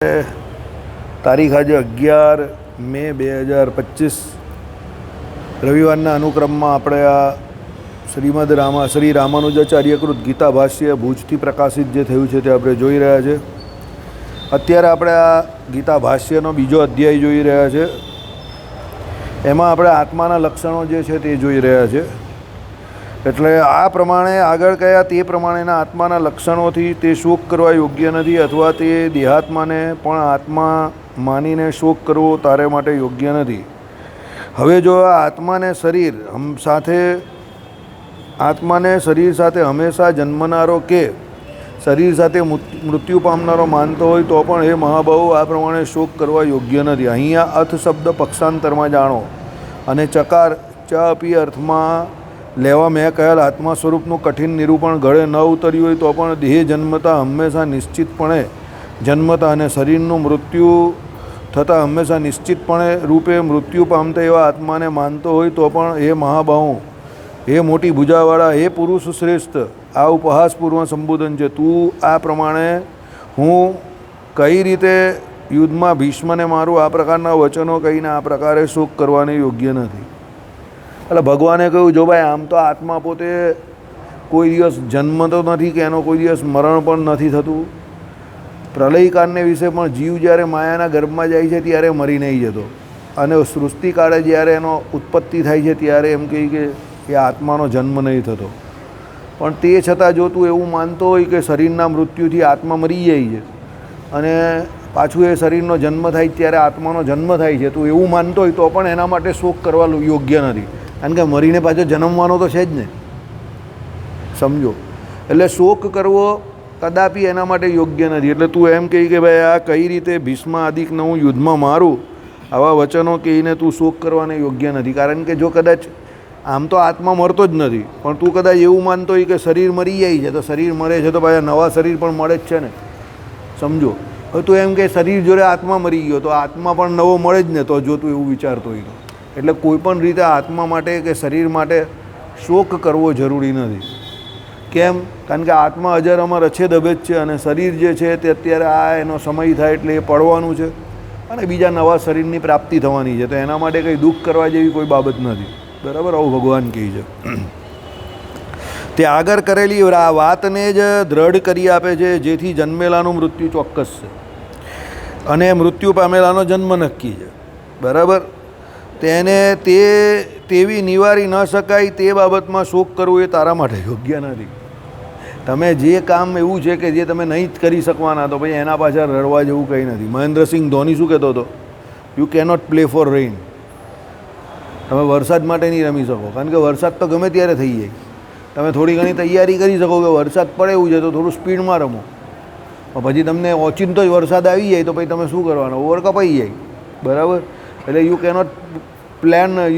તારીખ આજે 11 મે 2025 રવિવારના અનુક્રમમાં આપણે આ શ્રી રામાનુજાચાર્યકૃત ગીતા ભાષ્ય ભુજથી પ્રકાશિત જે થયું છે તે આપણે જોઈ રહ્યા છે. અત્યારે આપણે આ ગીતા ભાષ્યનો બીજો અધ્યાય જોઈ રહ્યા છે. એમાં આપણે આત્માના લક્ષણો જે છે તે જોઈ રહ્યા છે. એટલે આ પ્રમાણે આગળ કયા તે પ્રમાણેના આત્માના લક્ષણોથી તે શોક કરવા યોગ્ય નથી, અથવા તે દેહાત્માને પણ આત્મા માનીને શોક કરવો તારે માટે યોગ્ય નથી. હવે જો આ આત્માને શરીર સાથે હંમેશા જન્મનારો કે શરીર સાથે મૃત્યુ પામનારો માનતો હોય તો પણ એ મહાબાહુ આ પ્રમાણે શોક કરવા યોગ્ય નથી. અહીંયા અર્થ શબ્દ પક્ષાંતરમાં જાણો અને ચકાર ચ અપી અર્થમાં લેવા મેં કહેલ આત્મા સ્વરૂપનું કઠિન નિરૂપણ ગળે ન ઉતર્યું હોય તો પણ દેહ જન્મતા હંમેશા નિશ્ચિતપણે જન્મતા અને શરીરનું મૃત્યુ થતાં હંમેશા નિશ્ચિતપણે રૂપે મૃત્યુ પામતા એવા આત્માને માનતો હોય તો પણ હે મહાબાહુ, હે મોટી ભુજાવાળા, હે પુરુષ શ્રેષ્ઠ, આ ઉપહાસપૂર્વ સંબોધન છે. તું આ પ્રમાણે હું કઈ રીતે યુદ્ધમાં ભીષ્મને મારું આ પ્રકારના વચનો કહીને આ પ્રકારે શોક કરવાને યોગ્ય નથી. એટલે ભગવાને કહ્યું, જો ભાઈ આમ તો આત્મા પોતે કોઈ દિવસ જન્મતો નથી કે એનો કોઈ દિવસ મરણ પણ નથી થતું. પ્રલયકાળને વિશે પણ જીવ જ્યારે માયાના ગર્ભમાં જાય છે ત્યારે મરી નહીં જતો, અને સૃષ્ટિકાળે જ્યારે એનો ઉત્પત્તિ થાય છે ત્યારે એમ કહી કે એ આત્માનો જન્મ નહીં થતો. પણ તે છતાં જો તું એવું માનતો હોય કે શરીરના મૃત્યુથી આત્મા મરી જાય છે અને પાછું એ શરીરનો જન્મ થાય ત્યારે આત્માનો જન્મ થાય છે, તું એવું માનતો હોય તો પણ એના માટે શોક કરવા યોગ્ય નથી. કારણ કે મરીને પાછો જન્મવાનો તો છે જ ને, સમજો. એટલે શોક કરવો કદાપી એના માટે યોગ્ય નથી. એટલે તું એમ કહી કે ભાઈ આ કઈ રીતે ભીષ્મ આદિકને હું યુદ્ધમાં મારું, આવા વચનો કહીને તું શોક કરવાને યોગ્ય નથી. કારણ કે જો કદાચ આમ તો આત્મા મરતો જ નથી, પણ તું કદાચ એવું માનતો હોય કે શરીર મરી જાય છે તો શરીર મરે છે તો પાછા નવા શરીર પણ મળે જ છે ને, સમજો. હવે તું એમ કે શરીર જોડે આત્મા મરી ગયો તો આત્મા પણ નવો મળે જ ને, તો જો તું એવું વિચારતો હોય તો. એટલે કોઈ પણ રીતે આત્મા માટે કે શરીર માટે શોક કરવો જરૂરી નથી. કેમ? કારણ કે આત્મા અજર અમર અછેદ અભેદ છે, અને શરીર જે છે તે અત્યારે આ એનો સમય થાય એટલે એ પડવાનું છે અને બીજા નવા શરીરની પ્રાપ્તિ થવાની છે. તો એના માટે કંઈ દુઃખ કરવા જેવી કોઈ બાબત નથી. બરાબર? આવું ભગવાન કહે છે. તે આગળ કરેલી આ વાતને જ દ્રઢ કરી આપે છે, જેથી જન્મેલાનું મૃત્યુ ચોક્કસ છે અને મૃત્યુ પામેલાનો જન્મ નક્કી છે. બરાબર? તેને તેવી નિવારી ન શકાય તે બાબતમાં શોક કરવો એ તારા માટે યોગ્ય નથી. તમે જે કામ એવું છે કે જે તમે નહીં જ કરી શકવાના, તો ભાઈ એના પાછળ રડવા જેવું કંઈ નથી. મહેન્દ્રસિંહ ધોની શું કહેતો હતો? You cannot play for rain. તમે વરસાદ માટે નહીં રમી શકો, કારણ કે વરસાદ તો ગમે ત્યારે થઈ જાય. તમે થોડી ઘણી તૈયારી કરી શકો કે વરસાદ પડે એવું છે તો થોડું સ્પીડમાં રમો, પછી તમને ઓચિંતો જ વરસાદ આવી જાય તો પછી તમે શું કરવાનું? ઓવર કપાઈ જાય. બરાબર? એટલે you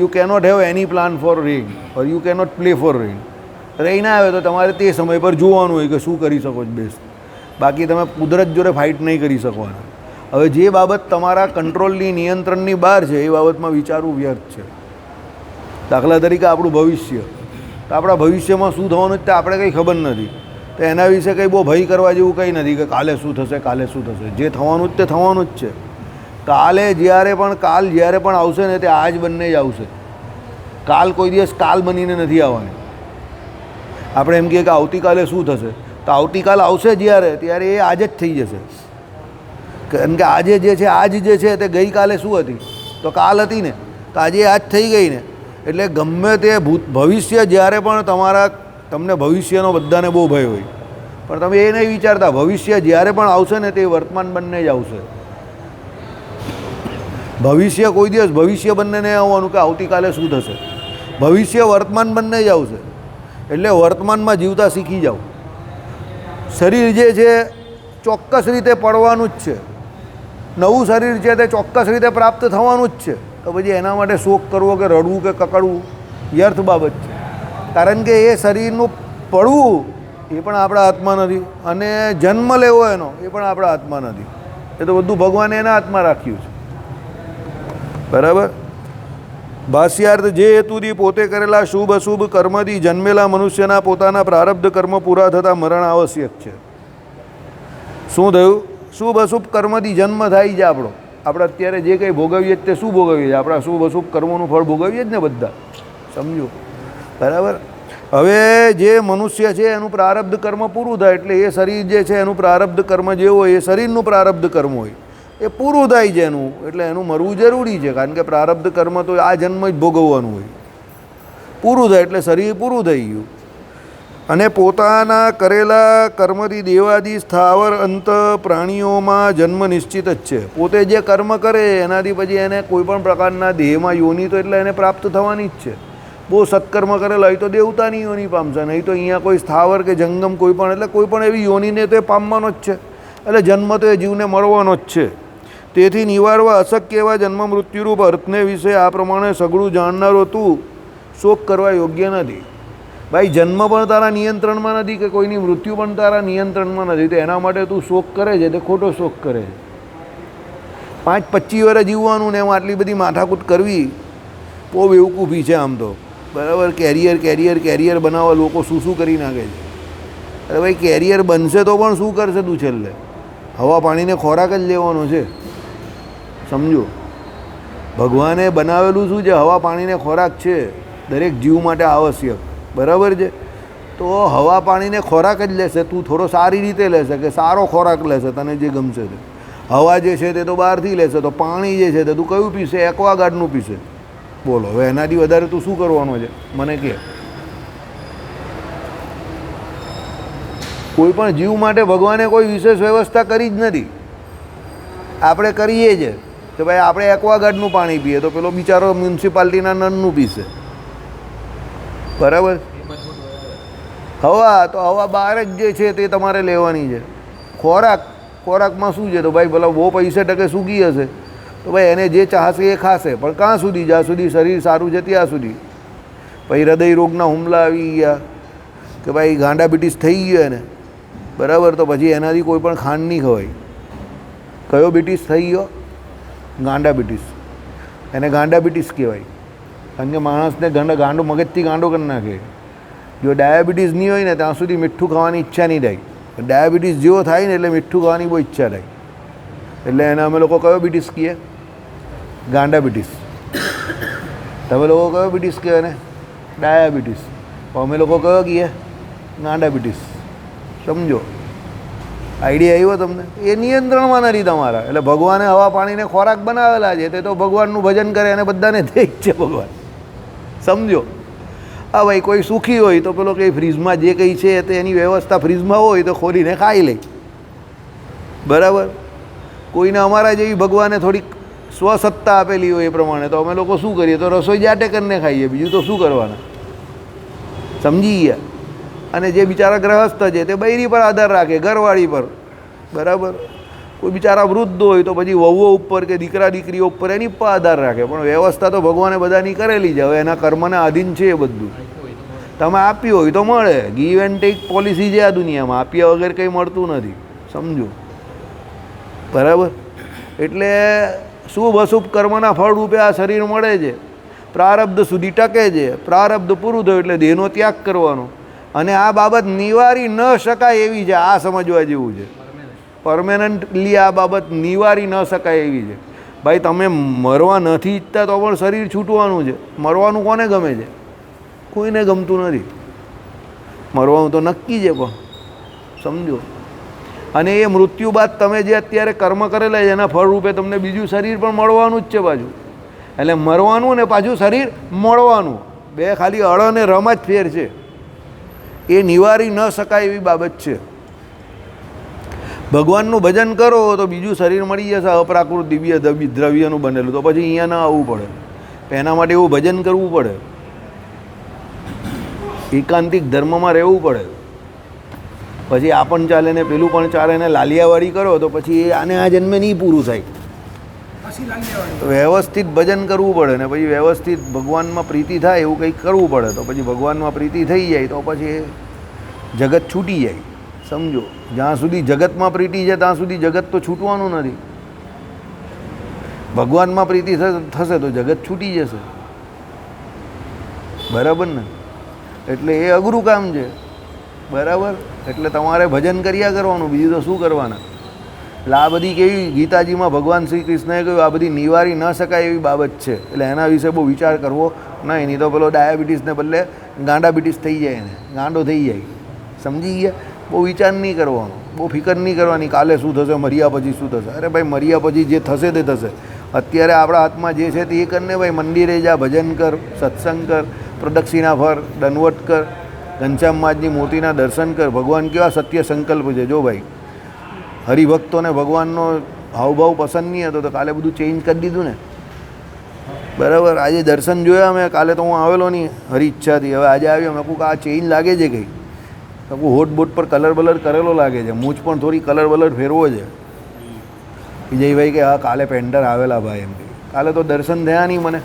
cannot have any plan four rain or you cannot play for rain. Rain આવે તો તમારે તે સમય પર જોવાનું હોય કે શું કરી શકો છો બેસ્ટ. બાકી તમે કુદરત જોડે ફાઇટ નહીં કરી શકવાના. હવે જે બાબત તમારા કંટ્રોલની નિયંત્રણની બહાર છે એ બાબતમાં વિચારવું વ્યર્થ છે. દાખલા તરીકે આપણું ભવિષ્ય, તો આપણા ભવિષ્યમાં શું થવાનું તે આપણે કંઈ ખબર નથી, તો એના વિશે કંઈ બહુ ભય કરવા જેવું કંઈ નથી કે કાલે શું થશે, કાલે શું થશે. જે થવાનું જ તે થવાનું જ છે. કાલ જ્યારે પણ આવશે ને તે આજ બંને જ આવશે. કાલ કોઈ દિવસ કાલ બનીને નથી આવવાની. આપણે એમ કહીએ કે આવતીકાલે શું થશે, તો આવતીકાલ આવશે ત્યારે એ આજ જ થઈ જશે. કારણ કે આજે જે છે આજ જે છે તે ગઈકાલે શું હતી? તો કાલ હતી ને, તો આજે આજ થઈ ગઈ ને. એટલે ગમે તે ભવિષ્ય જ્યારે પણ તમને ભવિષ્યનો બધાને બહુ ભય હોય, પણ તમે એ નહીં વિચારતા ભવિષ્ય જ્યારે પણ આવશે ને તે વર્તમાન બંને જ આવશે. ભવિષ્ય કોઈ દિવસ ભવિષ્ય બંને નહીં આવવાનું કે આવતીકાલે શું થશે. ભવિષ્ય વર્તમાન બંને જ આવશે. એટલે વર્તમાનમાં જીવતા શીખી જાઓ. શરીર જે છે ચોક્કસ રીતે પડવાનું જ છે, નવું શરીર છે તે ચોક્કસ રીતે પ્રાપ્ત થવાનું જ છે. તો પછી એના માટે શોક કરવો કે રડવું કે કકડવું વ્યર્થ બાબત છે. કારણ કે એ શરીરનું પડવું એ પણ આપણા હાથમાં નથી, અને જન્મ લેવો એનો એ પણ આપણા હાથમાં નથી. એ તો બધું ભગવાને એના હાથમાં રાખ્યું છે. બરાબર? ભાષ્યાર્થ જે હેતુથી પોતે કરેલા શુભ અશુભ કર્મથી જન્મેલા મનુષ્યના પોતાના પ્રારબ્ધ કર્મ પૂરા થતાં મરણ આવશ્યક છે. શું થયું? શુભ અશુભ કર્મથી જન્મ થાય છે આપણો. આપણે અત્યારે જે કંઈ ભોગવીએ જ તે શું ભોગવીએ છીએ? આપણા શુભ અશુભ કર્મોનું ફળ ભોગવીએ જ ને બધા, સમજો. બરાબર. હવે જે મનુષ્ય છે એનું પ્રારબ્ધ કર્મ પૂરું થાય એટલે એ શરીર જે છે એનું પ્રારબ્ધ કર્મ જે હોય એ શરીરનું પ્રારબ્ધ કર્મ હોય એ પૂરું થાય છે એનું, એટલે એનું મરવું જરૂરી છે. કારણ કે પ્રારબ્ધ કર્મ તો આ જન્મ જ ભોગવવાનું હોય. પૂરું થાય એટલે શરીર પૂરું થઈ ગયું. અને પોતાના કરેલા કર્મથી દેવાદી સ્થાવર અંત પ્રાણીઓમાં જન્મ નિશ્ચિત જ છે. પોતે જે કર્મ કરે એનાથી પછી એને કોઈ પણ પ્રકારના દેહમાં યોનિ તો એટલે એને પ્રાપ્ત થવાની જ છે. બહુ સત્કર્મ કરેલા હોય તો દેવતાની યોનિ પામશે, નહીં તો અહીંયા કોઈ સ્થાવર કે જંગમ કોઈ પણ એટલે કોઈ પણ એવી યોનિને તો એ પામવાનો જ છે. એટલે જન્મ તો એ જીવને મળવાનો જ છે. તેથી નિવારવા અશક્ય એવા જન્મ મૃત્યુરૂપ અર્થને વિશે આ પ્રમાણે સઘળું જાણનારો તું શોક કરવા યોગ્ય નથી. ભાઈ જન્મ પણ તારા નિયંત્રણમાં નથી કે કોઈની મૃત્યુ પણ તારા નિયંત્રણમાં નથી, તો એના માટે તું શોક કરે છે તે ખોટો શોક કરે છે. 5-25 વર્ષ જીવવાનું ને એમાં આટલી બધી માથાકૂટ કરવી બહુ બેવકૂફી છે આમ તો. બરાબર. કેરિયર બનાવવા લોકો શું કરી નાખે છે. અરે ભાઈ કેરિયર બનશે તો પણ શું કરશે તું? છેલ્લે હવા પાણીને ખોરાક જ લેવાનો છે, સમજો. ભગવાને બનાવેલું શું છે? હવા પાણીને ખોરાક છે દરેક જીવ માટે આવશ્યક. બરાબર છે. તો હવા પાણીને ખોરાક જ લેશે તું, થોડો સારી રીતે લેશે કે સારો ખોરાક લેશે તને જે ગમશે તે. હવા જે છે તે તો બહારથી લેશે, તો પાણી જે છે તે તું કયું પીશે? એક્વાગાર્ડનું પીશે. બોલો હવે એનાથી વધારે તું શું કરવાનો છે મને કહે? કોઈ પણ જીવ માટે ભગવાને કોઈ વિશેષ વ્યવસ્થા કરી જ નથી. આપણે કરીએ છે કે ભાઈ આપણે એક્વાગાર્ડનું પાણી પીએ તો પેલો બિચારો મ્યુનિસિપાલિટીના નળનું પીશે. બરાબર. હવા તો હવા બહાર જ જે છે તે તમારે લેવાની છે. ખોરાકમાં શું છે? તો ભાઈ ભલા બહુ પૈસે ટકે સૂકી હશે તો ભાઈ એને જે ચાહશે એ ખાશે, પણ ક્યાં સુધી? જ્યાં સુધી શરીર સારું છે ત્યાં સુધી. પછી હૃદય રોગના હુમલા આવી ગયા કે ભાઈ ગાંડાબિટીસ થઈ ગયો એને, બરાબર, તો પછી એનાથી કોઈ પણ ખાંડ નહીં ખવાય. કયો બીટીસ થઈ ગયો? ગાંડાબિટીસ. એને ગાંડાબિટીસ કહેવાય. કારણ કે માણસને ગાંડો મગજથી ગાંડો કરી નાખે. જો ડાયાબિટીસ નહીં હોય ને ત્યાં સુધી મીઠું ખાવાની ઈચ્છા નહીં થાય. ડાયાબિટીસ જેવો થાય ને એટલે મીઠું ખાવાની બહુ ઈચ્છા થાય. એટલે એને અમે લોકો કયો બીટીસ કહીએ? ગાંડાબિટીસ. તમે લોકો કયો બીટીસ કહે ને? ડાયાબિટીસ. અમે લોકો કયો કહીએ? ગાંડાબિટીસ. સમજો. આઈડિયા આવ્યો તમને? એ નિયંત્રણમાં નથી તમારા. એટલે ભગવાને હવા પાણીને ખોરાક બનાવેલા છે તે તો ભગવાનનું ભજન કરે અને બધાને દે જ છે ભગવાન, સમજો. હા ભાઈ કોઈ સુખી હોય તો પેલો કંઈ ફ્રીજમાં જે કંઈ છે તે એની વ્યવસ્થા ફ્રીજમાં હોય તો ખોલીને ખાઈ લે. બરાબર. કોઈને અમારા જેવી ભગવાને થોડીક સ્વસત્તા આપેલી હોય એ પ્રમાણે તો અમે લોકો શું કરીએ? તો રસોઈ જાતે કરીને ખાઈએ, બીજું તો શું કરવાના? સમજી ગયા? અને જે બિચારા ગ્રહસ્થ છે તે બૈરી પર આધાર રાખે, ઘરવાળી પર. બરાબર. કોઈ બિચારા વૃદ્ધ હોય તો પછી વહુઓ ઉપર કે દીકરા દીકરીઓ ઉપર એની પર આધાર રાખે. પણ વ્યવસ્થા તો ભગવાને બધાની કરેલી છે. હવે એના કર્મના આધીન છે એ બધું. તમે આપ્યું હોય તો મળે. ગીવ એન્ડ ટેક પોલિસી છે આ દુનિયામાં. આપ્યા વગર કંઈ મળતું નથી, સમજો. બરાબર. એટલે શુભ અશુભ કર્મના ફળ રૂપે આ શરીર મળે છે. પ્રારબ્ધ સુધી ટકે છે. પ્રારબ્ધ પૂરું થયું એટલે દેહનો ત્યાગ કરવાનો. અને આ બાબત નિવારી ન શકાય એવી છે. આ સમજવા જેવું છે. પરમેનન્ટલી આ બાબત નિવારી ન શકાય એવી છે. ભાઈ તમે મરવા નથી ઈચ્છતા તો પણ શરીર છૂટવાનું છે. મરવાનું કોને ગમે છે? કોઈને ગમતું નથી. મરવાનું તો નક્કી છે પણ, સમજો. અને એ મૃત્યુ બાદ તમે જે અત્યારે કર્મ કરેલા છે એના ફળરૂપે તમને બીજું શરીર પણ મળવાનું જ છે પાછું. એટલે મરવાનું ને પાછું શરીર મળવાનું, બે ખાલી અળ અને રમ જ ફેર છે. એ નિવારી ન શકાય એવી બાબત છે. ભગવાનનું ભજન કરો તો બીજું શરીર મળી જશે, અપ્રાકૃત દિવ્ય દ્રવ્યનું બનેલું. તો પછી અહીંયા ના આવવું પડે. એના માટે એવું ભજન કરવું પડે, એકાંતિક ધર્મમાં રહેવું પડે. પછી આ પણ ચાલે ને પેલું પણ ચાલે ને લાલિયાવાડી કરો તો પછી આને આ જન્મે નહીં પૂરું થાય. વ્યવસ્થિત ભજન કરવું પડે ને પછી વ્યવસ્થિત ભગવાનમાં પ્રીતિ થાય એવું કંઈક કરવું પડે. તો પછી ભગવાનમાં પ્રીતિ થઈ જાય તો પછી જગત છૂટી જાય, સમજો. જ્યાં સુધી જગતમાં પ્રીતિ છે ત્યાં સુધી જગત તો છૂટવાનું નથી. ભગવાનમાં પ્રીતિ થશે તો જગત છૂટી જશે. બરાબર ને? એટલે એ અઘરું કામ છે. બરાબર. એટલે તમારે ભજન કર્યા કરવાનું, બીજું તો શું કરવાના. એટલે આ બધી કેવી ગીતાજીમાં ભગવાન શ્રી કૃષ્ણએ કહ્યું આ બધી નિવારી ન શકાય એવી બાબત છે, એટલે એના વિશે બહુ વિચાર કરવો નહીં તો પેલો ડાયાબિટીસને બદલે ગાંડાબિટીસ થઈ જાય, એને ગાંડો થઈ જાય. સમજી ગયા? બહુ વિચાર નહીં કરવાનો, બહુ ફિકર નહીં કરવાની કાલે શું થશે, મર્યા પછી શું થશે. અરે ભાઈ મર્યા પછી જે થશે તે થશે. અત્યારે આપણા હાથમાં જે છે તે એ કરને ભાઈ. મંદિરે જા, ભજન કર, સત્સંગ કર, પ્રદક્ષિણા ફર, દંડવત કર, ઘનશ્યામ મહારાજની મૂર્તિના દર્શન કર. ભગવાન કેવા સત્ય સંકલ્પ છે. જો ભાઈ હરિભક્તોને ભગવાનનો હાવભાવ પસંદ નહીં હતો તો કાલે બધું ચેન્જ કરી દીધું ને. બરાબર? આજે દર્શન જોયા મેં, કાલે તો હું આવેલો નહીં હરી ઈચ્છાથી, હવે આજે આવ્યો. મેં કહું આ ચેન્જ લાગે છે કંઈ. મેં કહું હોટ બોટ પર કલર બલર કરેલો લાગે છે, મૂછ પણ થોડી કલર બલર ફેરવો છે. વિજયભાઈ કે હા કાલે પેન્ટર આવેલા ભાઈ એમ. કાલે તો દર્શન થયા નહીં મને,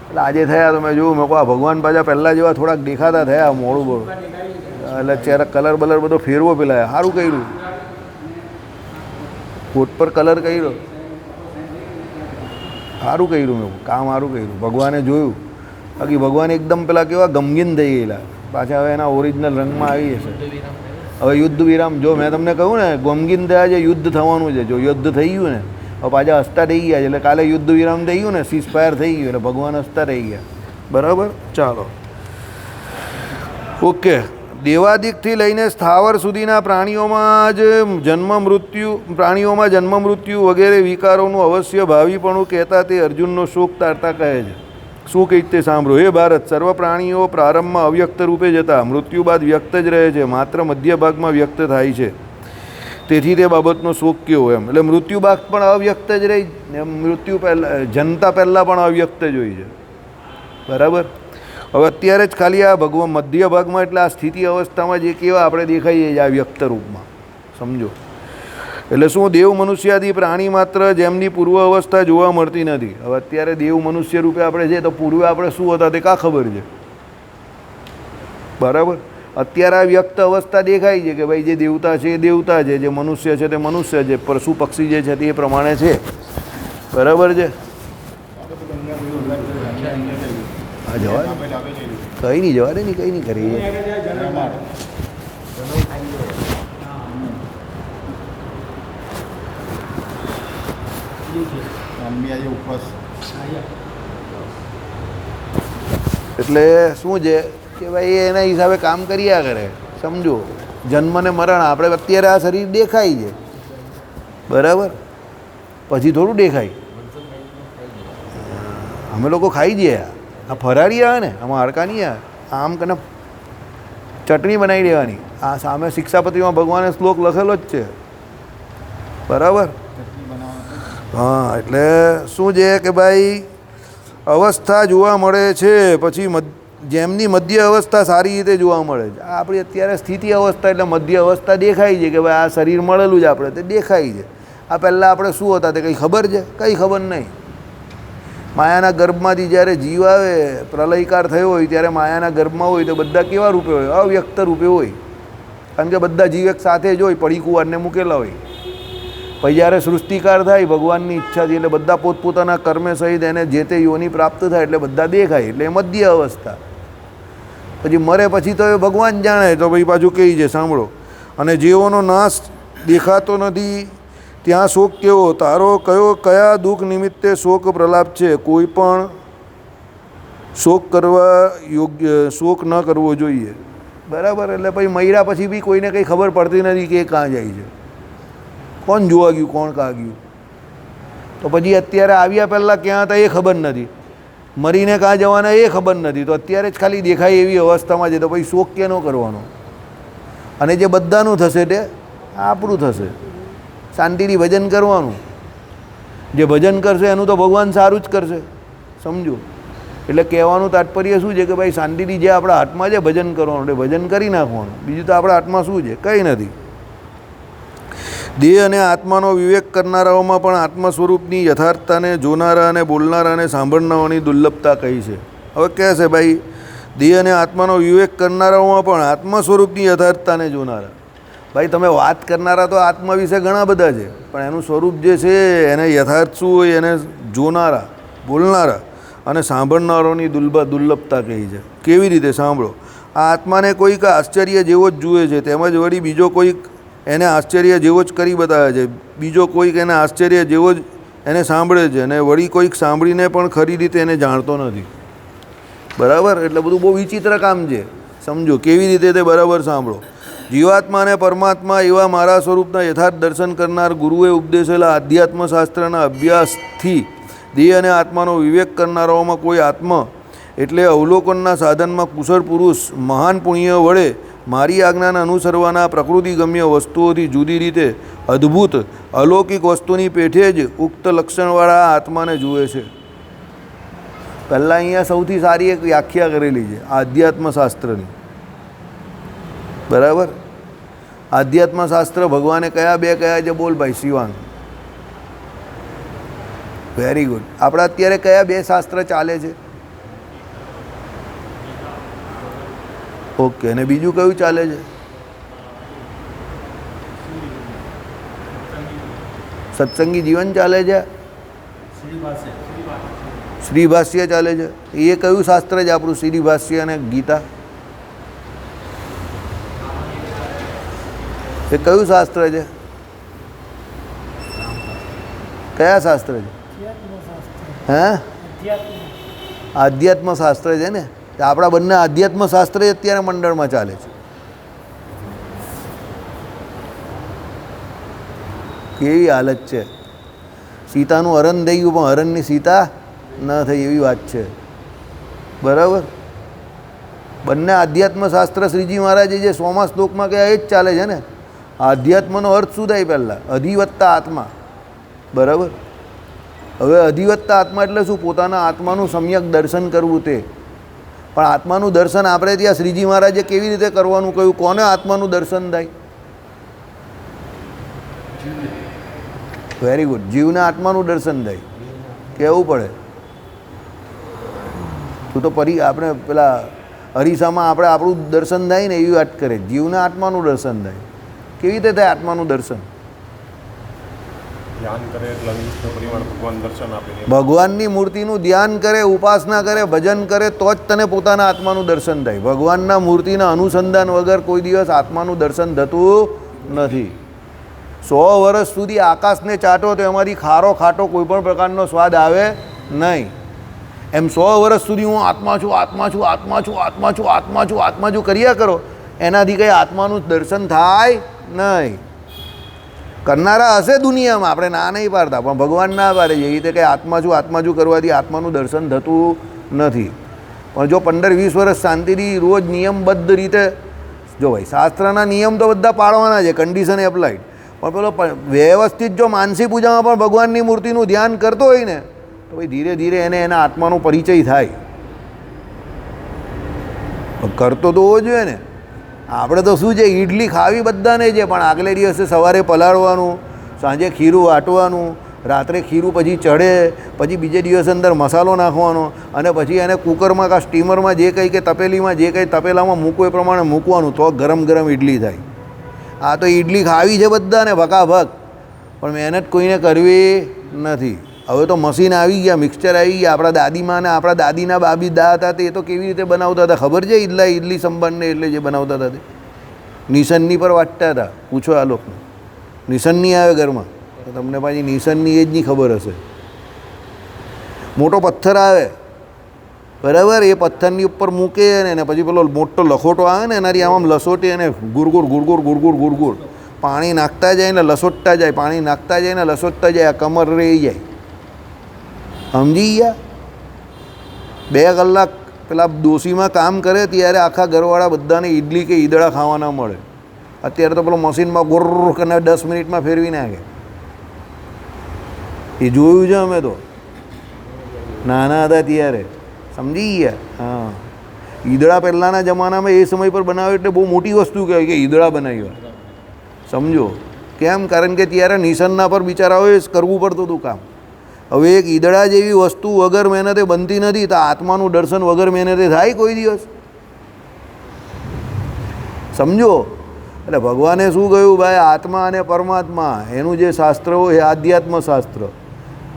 એટલે આજે થયા તો મેં જોયું. મેં કહું આ ભગવાન પાછા પહેલાં જેવા થોડાક દેખાતા થયા, મોડું બોડું, એટલે ચહેરા કલર બલર બધો ફેરવો પેલા. સારું કર્યું, કોટ પર કલર કર્યો, સારું કર્યું. મેં કામ સારું કર્યું, ભગવાને જોયું. બાકી ભગવાન એકદમ પેલા કેવા ગમગીન થઈ ગયેલા, પાછા હવે એના ઓરિજિનલ રંગમાં આવી જશે. હવે યુદ્ધ વિરામ, જો મેં તમને કહ્યું ને ગમગીન થયા છે, યુદ્ધ થવાનું છે. જો યુદ્ધ થઈ ગયું ને હવે પાછા હસતા થઈ ગયા છે, એટલે કાલે યુદ્ધ વિરામ થઈ ગયું ને, સીઝ ફાયર થઈ ગયું, એટલે ભગવાન હસતા થઈ ગયા. બરાબર? ચાલો, ઓકે. દેવાદિકથી લઈને સ્થાવર સુધીના પ્રાણીઓમાં જન્મ મૃત્યુ વગેરે વિકારોનું અવશ્ય ભાવિપણું કહેતા તે અર્જુનનો શોક તારતા કહે છે. શું કહી તે સાંભળો. હે ભારત, સર્વ પ્રાણીઓ પ્રારંભમાં અવ્યક્ત રૂપે જતા મૃત્યુ બાદ વ્યક્ત જ રહે છે, માત્ર મધ્ય ભાગમાં વ્યક્ત થાય છે. તેથી તે બાબતનો શોક કેવો એમ. એટલે મૃત્યુ ભાગ પણ અવ્યક્ત જ રહી, મૃત્યુ પહેલાં જનતા પહેલાં પણ અવ્યક્ત જ હોય છે. બરાબર? હવે અત્યારે જ ખાલી આ ભગવાન મધ્ય ભાગમાં, એટલે આ સ્થિતિ અવસ્થામાં જે કેવા આપણે દેખાઈએ છીએ આ વ્યક્ત રૂપમાં. સમજો? એટલે શું દેવ મનુષ્યાદી પ્રાણી માત્ર જેમની પૂર્વ અવસ્થા જોવા મળતી નથી. હવે અત્યારે દેવ મનુષ્ય રૂપે આપણે છે તો પૂર્વે આપણે શું હતા તે કા ખબર છે. બરાબર? અત્યારે આ વ્યક્ત અવસ્થા દેખાય છે કે ભાઈ જે દેવતા છે એ દેવતા છે, જે મનુષ્ય છે તે મનુષ્ય છે, પશુ પક્ષી જે છે તે એ પ્રમાણે છે. બરાબર છે? હા જવા કંઈ નહીં, જવા દે નહીં, કંઈ નહીં કરીએ. એટલે શું છે કે ભાઈ એના હિસાબે કામ કર્યા કરે. સમજો? જન્મ ને મરણ આપણે અત્યારે આ શરીર દેખાય છે, બરાબર? પછી થોડું દેખાય. અમે લોકો ખાઈ જઈએ. આ ફરારી આવે ને, આમાં હાડકા નહીં આવે, આમ કને ચટણી બનાવી દેવાની. આ સામે શિક્ષાપત્રીમાં ભગવાને શ્લોક લખેલો જ છે. બરાબર? હા, એટલે શું છે કે ભાઈ અવસ્થા જોવા મળે છે, પછી જેમની મધ્ય અવસ્થા સારી રીતે જોવા મળે છે. આ આપણી અત્યારે સ્થિતિ અવસ્થા, એટલે મધ્ય અવસ્થા દેખાય છે કે ભાઈ આ શરીર મળેલું છે આપણે, તે દેખાય છે. આ પહેલાં આપણે શું હતા તે કંઈ ખબર છે? કંઈ ખબર નહીં. માયાના ગર્ભમાંથી જ્યારે જીવ આવે, પ્રલયકાર થયો હોય ત્યારે માયાના ગર્ભમાં હોય તો બધા કેવા રૂપે હોય? અવ્યક્ત રૂપે હોય. કારણ કે બધા જીવ એક સાથે જ હોય, પડી કુવારને મૂકેલા હોય. પછી જ્યારે સૃષ્ટિકાર થાય ભગવાનની ઈચ્છાથી, એટલે બધા પોતપોતાના કર્મે સહિત એને જે તે યોની પ્રાપ્ત થાય, એટલે બધા દેખાય, એટલે એ મધ્ય અવસ્થા. પછી મરે પછી તો એ ભગવાન જાણે. તો ભાઈ પાછું કહી છે, સાંભળો. અને જેઓનો નાશ દેખાતો નથી ત્યાં શોક કેવો? તારો કયા દુઃખ નિમિત્તે શોક પ્રલાપ છે? કોઈ પણ શોક કરવા યોગ્ય, શોક ન કરવો જોઈએ. બરાબર? એટલે પછી મર્યા પછી બી કોઈને કંઈ ખબર પડતી નથી કે એ કાં જાય છે, કોણ જોવા ગયું, કોણ કાં ગયું. તો પછી અત્યારે આવ્યા પહેલાં ક્યાં હતા એ ખબર નથી, મરીને કાં જવાના એ ખબર નથી. તો અત્યારે જ ખાલી દેખાય એવી અવસ્થામાં છે, તો પછી શોક ક્યાં ન કરવાનો? અને જે બધાનું થશે તે આપણું થશે. શાંતિથી ભજન કરવાનું. જે ભજન કરશે એનું તો ભગવાન સારું જ કરશે. સમજો? એટલે કહેવાનું તાત્પર્ય શું છે કે ભાઈ શાંતિથી જે આપણા હાથમાં છે ભજન કરવાનું, એટલે ભજન કરી નાખવાનું. બીજું તો આપણા હાથમાં શું છે? કંઈ નથી. દેહ અને આત્માનો વિવેક કરનારાઓમાં પણ આત્મા સ્વરૂપની યથાર્થતાને જોનારા અને બોલનારા અને સાંભળનારાઓની દુર્લભતા કહી છે. હવે કહે છે ભાઈ દેહ અને આત્માનો વિવેક કરનારાઓમાં પણ આત્મા સ્વરૂપની યથાર્થતાને જોનારા. ભાઈ તમે વાત કરનારા તો આત્મા વિશે ઘણા બધા છે, પણ એનું સ્વરૂપ જે છે એને યથાર્થ શું હોય એને જોનારા, બોલનારા અને સાંભળનારાઓની દુર્લભતા કહી છે. કેવી રીતે? સાંભળો. આ આત્માને કોઈક આશ્ચર્ય જેવો જ જુએ છે, તેમજ વળી બીજો કોઈક એને આશ્ચર્ય જેવો જ કરી બતાવે છે, બીજો કોઈક એને આશ્ચર્ય જેવો જ એને સાંભળે છે, અને વળી કોઈક સાંભળીને પણ ખરી રીતે એને જાણતો નથી. બરાબર? એટલે બધું બહુ વિચિત્ર કામ છે. સમજો કેવી રીતે તે બરાબર સાંભળો. જીવાત્મા અને પરમાત્મા એવા મારા સ્વરૂપના યથાર્થ દર્શન કરનાર ગુરુએ ઉપદેશેલા આધ્યાત્મશાસ્ત્રના અભ્યાસથી દેહ અને આત્માનો વિવેક કરનારાઓમાં કોઈ આત્મા એટલે અવલોકનના સાધનમાં કુશળ પુરુષ મહાન પુણ્ય વડે મારી આજ્ઞાને અનુસરવાના પ્રકૃતિગમ્ય વસ્તુઓથી જુદી રીતે અદ્ભુત અલૌકિક વસ્તુની પેઠે જ ઉક્ત લક્ષણવાળા આત્માને જુએ છે. પહેલાં અહીંયા સૌથી સારી એક વ્યાખ્યા કરેલી છે આધ્યાત્મશાસ્ત્રની. બરાબર? આધ્યાત્મશાસ્ત્ર ભગવાને કયા બે કયા છે? બોલ ભાઈ શિવાંગ. Very good. આપણા અત્યારે કયા બે શાસ્ત્ર ચાલે છે? ઓકે. અને બીજું કયું ચાલે છે? સત્સંગી જીવન ચાલે છે, શ્રી ભાષ્ય ચાલે છે. એ કયું શાસ્ત્ર છે આપણું? શ્રી ભાષ્ય અને ગીતા. એ કયું શાસ્ત્ર છે? કયા શાસ્ત્ર છે? હે? આધ્યાત્મ શાસ્ત્ર છે ને. આપણા બંને આધ્યાત્મ શાસ્ત્ર જ અત્યારે મંડળમાં ચાલે છે. કેવી હાલત છે! સીતાનું હરણ થઈ ગયું પણ હરણની સીતા ન થઈ એવી વાત છે. બરાબર? બંને આધ્યાત્મ શાસ્ત્ર શ્રીજી મહારાજે જે 100મા શ્લોકમાં કહ્યા એ જ ચાલે છે ને. આધ્યાત્મનો અર્થ શું થાય? પહેલાં અધિવત્તા આત્મા. બરાબર? હવે અધિવત્તા આત્મા એટલે શું? પોતાના આત્માનું સમ્યક દર્શન કરવું તે. પણ આત્માનું દર્શન આપણે ત્યાં શ્રીજી મહારાજે કેવી રીતે કરવાનું કહ્યું? કોને આત્માનું દર્શન થાય? Very good. જીવને આત્માનું દર્શન થાય. કહેવું પડે. તું તો આપણે પેલા અરીસામાં આપણે આપણું દર્શન થાય ને એવી વાત કરે. જીવને આત્માનું દર્શન થાય. કેવી રીતે થાય આત્માનું દર્શન? ભગવાનની મૂર્તિનું ધ્યાન કરે, ઉપાસના કરે, ભજન કરે તો જ તને પોતાના આત્માનું દર્શન થાય. ભગવાનના મૂર્તિના અનુસંધાન વગર કોઈ દિવસ આત્માનું દર્શન થતું નથી. 100 વર્ષ સુધી આકાશને ચાટો તો એમાંથી ખારો ખાટો કોઈ પણ પ્રકારનો સ્વાદ આવે નહીં. એમ 100 વર્ષ સુધી હું આત્મા છું, આત્મા છું, આત્મા છું, આત્મા છું, આત્મા છું, આત્મા છું કર્યા કરો, એનાથી કંઈ આત્માનું દર્શન થાય નહીં. કરનારા હશે દુનિયામાં, આપણે ના નહીં પાડતા, પણ ભગવાન ના પાડે છે. એ રીતે કંઈ આત્મા છું કરવાથી આત્માનું દર્શન થતું નથી. પણ જો 15-20 વર્ષ શાંતિથી રોજ નિયમબદ્ધ રીતે, જો ભાઈ શાસ્ત્રના નિયમ તો બધા પાળવાના છે, કન્ડિશન એપ્લાઇડ, પણ પેલો વ્યવસ્થિત જો માનસી પૂજામાં પણ ભગવાનની મૂર્તિનું ધ્યાન કરતો હોય ને તો ભાઈ ધીરે ધીરે એને એના આત્માનો પરિચય થાય. કરતો તો હોવો જોઈએ ને. આપણે તો શું છે, ઈડલી ખાવી બધાને છે, પણ આગલે દિવસે સવારે પલાળવાનું, સાંજે ખીરું વાટવાનું, રાત્રે ખીરું પછી ચઢે, પછી બીજે દિવસે અંદર મસાલો નાખવાનો, અને પછી એને કુકરમાં કાં સ્ટીમરમાં જે કંઈ કે તપેલીમાં જે કંઈ તપેલામાં મૂકવું એ પ્રમાણે મૂકવાનું, તો ગરમ ગરમ ઈડલી થાય. આ તો ઈડલી ખાવી છે બધાને ભકાભક, પણ મહેનત કોઈને કરવી નથી. હવે તો મશીન આવી ગયા, મિક્સચર આવી ગયા. આપણા દાદીમાં ને આપણા દાદીના બાબી દા હતા તે તો કેવી રીતે બનાવતા હતા ખબર છે? ઇડલી સંભાળને એટલે જે બનાવતા હતા તે નિશનની પર વાટતા હતા. પૂછો આ લોકોને. નિશનની આવે ઘરમાં તો તમને પાછી નિશનની એ જ નહીં ખબર હશે. મોટો પથ્થર આવે, બરાબર? એ પથ્થરની ઉપર મૂકે ને પછી પેલો મોટો લખોટો આવે ને એનાથી આમ લસોટી અને ગુરગુર ગુરગુર ગુરગુર ગુરગુર પાણી નાખતા જાય ને લસોટતા જાય, પાણી નાખતા જાય ને લસોટતા જાય, આ કમર રહી જાય. સમજી ગયા? 2 કલાક પેલા ડોશીમાં કામ કરે ત્યારે આખા ઘરવાળા બધાને ઈડલી કે ઈદડા ખાવાના મળે. અત્યારે તો પેલો મશીનમાં ગોર કરીને 10 મિનિટમાં ફેરવી નાખે. એ જોયું છે અમે તો નાના હતા ત્યારે. સમજી ગયા? હા. ઈદડા પહેલાંના જમાનામાં એ સમય પર બનાવ્યો એટલે બહુ મોટી વસ્તુ કહેવાય કે ઈદડા બનાવ્યો. સમજો કેમ? કારણ કે ત્યારે નિશનના પર બિચારાઓએ કરવું પડતું હતું કામ. હવે એક ઈદડા જેવી વસ્તુ વગર મહેનતે બનતી નથી, તો આત્માનું દર્શન વગર મહેનતે થાય કોઈ દિવસ? સમજો. એટલે ભગવાને શું કહ્યું? ભાઈ આત્મા અને પરમાત્મા એનું જે શાસ્ત્ર હોય એ આધ્યાત્મ શાસ્ત્ર.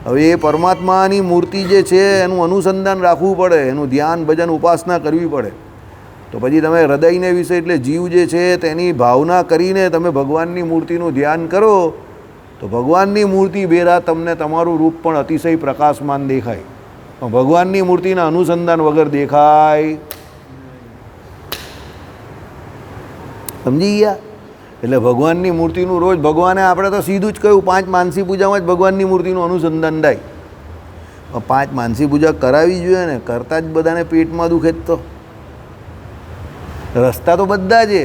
હવે એ પરમાત્માની મૂર્તિ જે છે એનું અનુસંધાન રાખવું પડે, એનું ધ્યાન ભજન ઉપાસના કરવી પડે. તો પછી તમે હૃદયને વિશે એટલે જીવ જે છે તેની ભાવના કરીને તમે ભગવાનની મૂર્તિનું ધ્યાન કરો તો ભગવાનની મૂર્તિ બેરા તમને તમારું રૂપ પણ અતિશય પ્રકાશમાન દેખાય. પણ ભગવાનની મૂર્તિના અનુસંધાન વગર દેખાય. સમજી ગયા? એટલે ભગવાનની મૂર્તિનું રોજ ભગવાને આપણે તો સીધું જ કહ્યું 5 માનસી પૂજામાં જ ભગવાનની મૂર્તિનું અનુસંધાન થાય. 5 માનસી પૂજા કરાવી જોઈએ ને, કરતાં જ બધાને પેટમાં દુખે જ તો. રસ્તા તો બધા છે,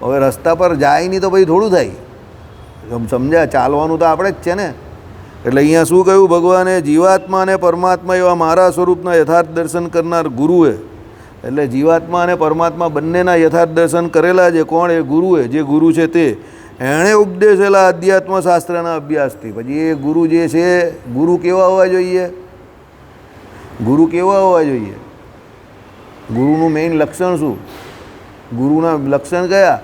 હવે રસ્તા પર જાય નહીં તો પછી થોડું થાય. સમજ્યા? ચાલવાનું તો આપણે જ છે ને. એટલે અહીંયા શું કહ્યું ભગવાને? જીવાત્મા અને પરમાત્મા એવા મારા સ્વરૂપના યથાર્થ દર્શન કરનાર ગુરુએ, એટલે જીવાત્મા અને પરમાત્મા બંનેના યથાર્થ દર્શન કરેલા છે. કોણ? એ ગુરુએ. જે ગુરુ છે તે એણે ઉપદેશેલા અધ્યાત્મશાસ્ત્રના અભ્યાસથી. પછી એ ગુરુ જે છે, ગુરુ કેવા હોવા જોઈએ? ગુરુ કેવા હોવા જોઈએ? ગુરુનું મેઇન લક્ષણ શું? ગુરુના લક્ષણ કયા?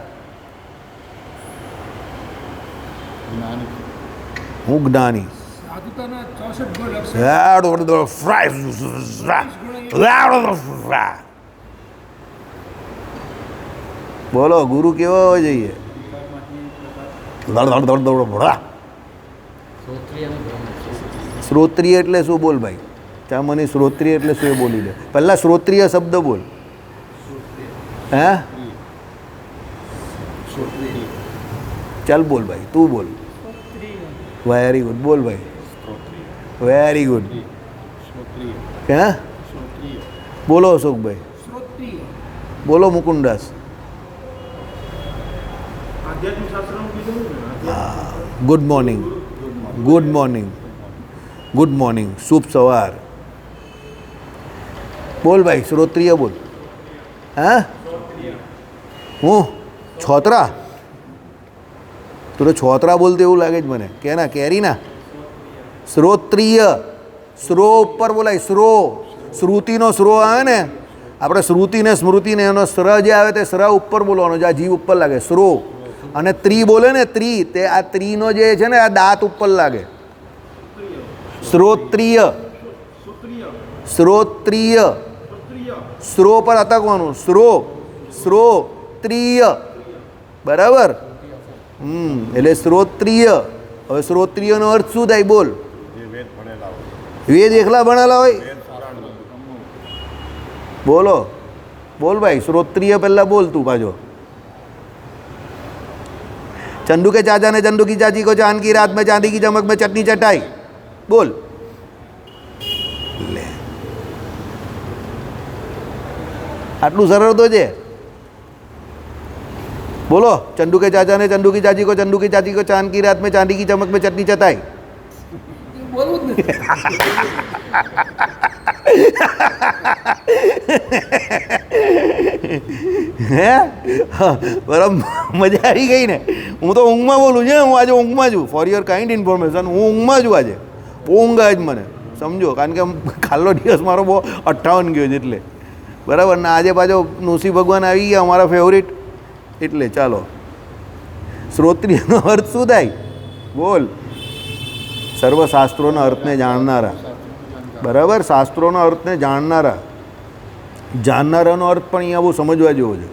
હું જ્ઞાની. બોલો, ગુરુ કેવા હોવા જોઈએ? શ્રોત્રિય એટલે શું? બોલ ભાઈ. ત્યાં મને શ્રોત્રિય એટલે શું એ બોલી દે. પહેલાં શ્રોત્રિય શબ્દ બોલ. હે? ચાલ બોલ ભાઈ, તું બોલ. Very good. બોલ ભાઈ. Very good. હે? બોલો અશોકભાઈ. બોલો Mukundas. Good morning. Good morning. Good morning. શુભ સવાર. બોલ ભાઈ, શ્રોત્રિય બોલ. હે? હું છોતરા? તું તો છોતરા બોલતો એવું લાગે જ મને. કે ના, કેરી ના. શ્રોત્રિય. શ્રો ઉપર બોલાય. શ્રો. શ્રુતિનો શ્રો આવે ને, આપણે શ્રુતિને સ્મૃતિને એનો સ્ર જે આવે તે સ્ર ઉપર બોલવાનો, જે આ જીવ ઉપર લાગે. શ્રો. અને ત્રી બોલે ને, ત્રી, તે આ ત્રીનો જે છે ને, આ દાંત ઉપર લાગે. શ્રોત્રિય. શ્રોત્રિય. શ્રો પર અટકવાનું. શ્રો. શ્રોત્રિય. બરાબર? એટલે શ્રોત્રિય. હવે શ્રોત્રિયનો અર્થ શું થાય? બોલ. વેદ એકલા ભણેલા હોય. બોલો. બોલ ભાઈ. શ્રોત્રિય પહેલાં બોલ તું પાછો. चंदू के चाचा ने चंदू की चाची को चांद की रात में चांदी की चमक में चटनी चटाई. बोल. ले, आटलू सरल तो है. बोलो. चंदू के चाचा ने चंदू की चाची को चांद की रात में चांदी की चमक में चटनी चटाई. હે? બરાબર, મજા આવી ગઈ ને. હું તો ઊંઘમાં બોલું છે. હું આજે ઊંઘમાં છું. ફોર યોર કાઇન્ડ ઇન્ફોર્મેશન, હું ઊંઘમાં છું આજે. ઊંઘ જ મને સમજો, કારણ કે કાલનો દિવસ મારો બહુ 58 ગયો છે એટલે. બરાબર ને? આજે પાછો નૃસિંહ ભગવાન આવી ગયા, અમારા ફેવરિટ. એટલે ચાલો, શ્રોત્રિયનો અર્થ શું થાય? બોલ. સર્વશાસ્ત્રોના અર્થને જાણનારા. બરાબર? શાસ્ત્રોના અર્થને જાણનારા. જાણનારાનો અર્થ પણ અહીંયા બહુ સમજવા જેવો છે.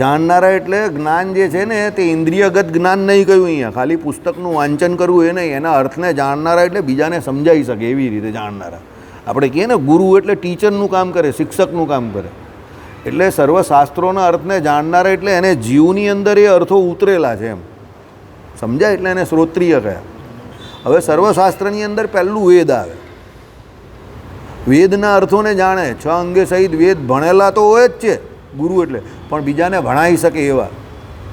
જાણનારા એટલે જ્ઞાન જે છે ને, તે ઇન્દ્રિયગત જ્ઞાન નહીં કહ્યું અહીંયા. ખાલી પુસ્તકનું વાંચન કરવું એ નહીં. એના અર્થને જાણનારા એટલે બીજાને સમજાવી શકે એવી રીતે જાણનારા. આપણે કહીએ ને, ગુરુ એટલે ટીચરનું કામ કરે, શિક્ષકનું કામ કરે. એટલે સર્વશાસ્ત્રોના અર્થને જાણનારા એટલે એને જીવની અંદર એ અર્થો ઉતરેલા છે એમ. સમજાય? એટલે એને શ્રોત્રિય કહ્યા. હવે સર્વશાસ્ત્રની અંદર પહેલું વેદ આવે. વેદના અર્થોને જાણે. 6 અંગે સહિત વેદ ભણેલા તો હોય જ છે ગુરુ એટલે, પણ બીજાને ભણાવી શકે એવા.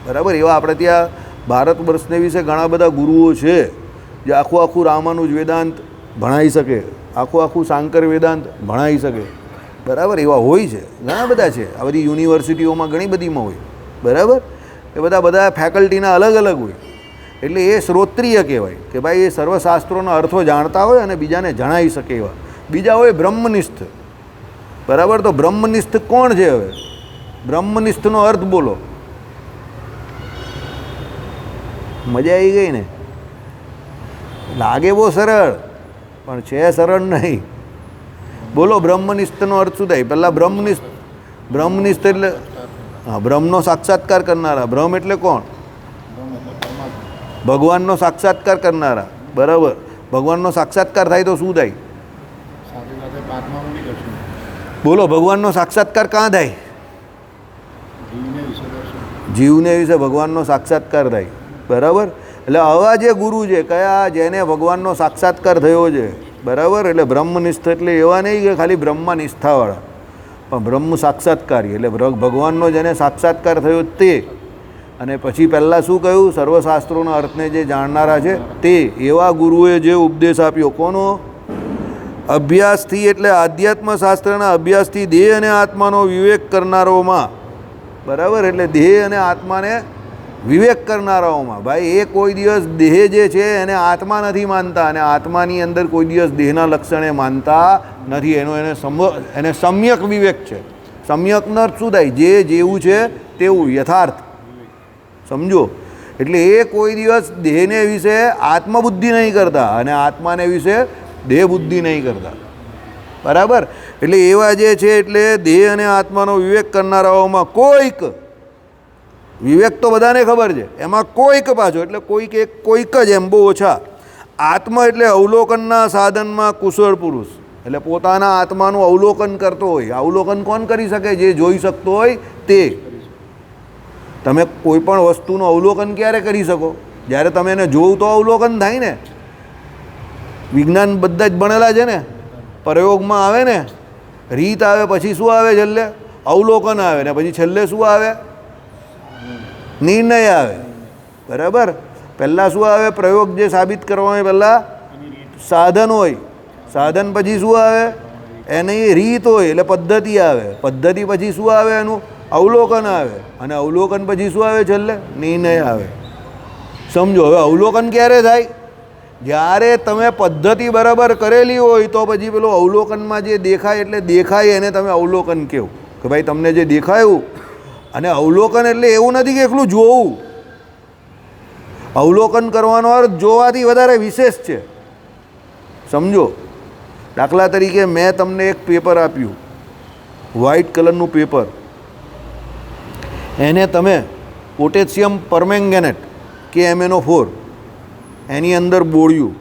બરાબર? એવા આપણે ત્યાં ભારત વર્ષને વિશે ઘણા બધા ગુરુઓ છે જે આખું રામાનુજ વેદાંત ભણાવી શકે, આખું શાંકર વેદાંત ભણાવી શકે. બરાબર? એવા હોય છે, ઘણા બધા છે. આ બધી યુનિવર્સિટીઓમાં ઘણી બધીમાં હોય. બરાબર? એ બધા ફેકલ્ટીના અલગ અલગ હોય. એટલે એ શ્રોત્રિય કહેવાય કે ભાઈ એ સર્વશાસ્ત્રોના અર્થો જાણતા હોય અને બીજાને જણાવી શકે એવા. બીજા હોય બ્રહ્મનિષ્ઠ. બરાબર? તો બ્રહ્મનિષ્ઠ કોણ છે? હવે બ્રહ્મનિષ્ઠનો અર્થ બોલો. મજા આવી ગઈ ને? લાગે બહુ સરળ, પણ છે સરળ નહીં. બોલો, બ્રહ્મનિષ્ઠનો અર્થ શું થાય? પહેલાં બ્રહ્મનિષ્ઠ એટલે હા, બ્રહ્મનો સાક્ષાત્કાર કરનારા. બ્રહ્મ એટલે કોણ? ભગવાનનો સાક્ષાત્કાર કરનારા. બરાબર. ભગવાનનો સાક્ષાત્કાર થાય તો શું થાય? બોલો, ભગવાનનો સાક્ષાત્કાર ક્યાં થાય? જીવને વિશે ભગવાનનો સાક્ષાત્કાર થાય. બરાબર. એટલે આવા જે ગુરુ છે કયા, જેને ભગવાનનો સાક્ષાત્કાર થયો છે. બરાબર. એટલે બ્રહ્મનિષ્ઠ એટલે એવા નહીં કે ખાલી બ્રહ્મમાં નિષ્ઠાવાળા, પણ બ્રહ્મ સાક્ષાત્કારી એટલે ભગવાનનો જેને સાક્ષાત્કાર થયો તે. અને પછી પહેલાં શું કહ્યું? સર્વશાસ્ત્રોના અર્થને જે જાણનારા છે તે. એવા ગુરુએ જે ઉપદેશ આપ્યો. કોનો? અભ્યાસથી એટલે આધ્યાત્મશાસ્ત્રના અભ્યાસથી દેહ અને આત્માનો વિવેક કરનારાઓમાં. બરાબર. એટલે દેહ અને આત્માને વિવેક કરનારાઓમાં. ભાઈ એ કોઈ દિવસ દેહ જે છે એને આત્મા નથી માનતા, અને આત્માની અંદર કોઈ દિવસ દેહના લક્ષણે માનતા નથી. એને સમ્યક વિવેક છે. સમ્યકનો અર્થ શું થાય? જે જેવું છે તેવું, યથાર્થ. સમજો. એટલે એ કોઈ દિવસ દેહને વિશે આત્મબુદ્ધિ નહીં કરતા અને આત્માને વિશે દેહ બુદ્ધિ નહીં કરતા. બરાબર. એટલે એવા જે છે એટલે દેહ અને આત્માનો વિવેક કરનારાઓમાં કોઈક, વિવેક તો બધાને ખબર છે, એમાં કોઈક પાછો એટલે કોઈક જ, એમ બહુ ઓછા. આત્મા એટલે અવલોકનના સાધનમાં કુશળ પુરુષ. એટલે પોતાના આત્માનું અવલોકન કરતો હોય. અવલોકન કોણ કરી શકે? જે જોઈ શકતો હોય તે. તમે કોઈ પણ વસ્તુનું અવલોકન ક્યારે કરી શકો? જ્યારે તમે એને જોવું તો અવલોકન થાય ને. વિજ્ઞાન બધા જ ભણેલા છે ને. પ્રયોગમાં આવે ને, રીત આવે, પછી શું આવે? છેલ્લે અવલોકન આવે, ને પછી છેલ્લે શું આવે? નિર્ણય આવે. બરાબર. પહેલાં શું આવે? પ્રયોગ જે સાબિત કરવાનો પહેલાં સાધન હોય. સાધન પછી શું આવે? એની રીત હોય એટલે પદ્ધતિ આવે. પદ્ધતિ પછી શું આવે? એનું અવલોકન આવે. અને અવલોકન પછી શું આવે? છેલ્લે નિર્ણય આવે. સમજો. હવે અવલોકન ક્યારે થાય? જ્યારે તમે પદ્ધતિ બરાબર કરેલી હોય તો પછી પેલો અવલોકનમાં જે દેખાય એટલે દેખાય એને તમે અવલોકન કહો કે ભાઈ તમને જે દેખાયું. અને અવલોકન એટલે એવું નથી કે એકલું જોવું. અવલોકન કરવાનો અર્થ જોવાથી વધારે વિશેષ છે. સમજો. દાખલા તરીકે મેં તમને એક પેપર આપ્યું, વ્હાઇટ કલરનું પેપર. એને તમે પોટેશિયમ પરમેંગેનેટ KMnO4 એની અંદર બોળ્યું.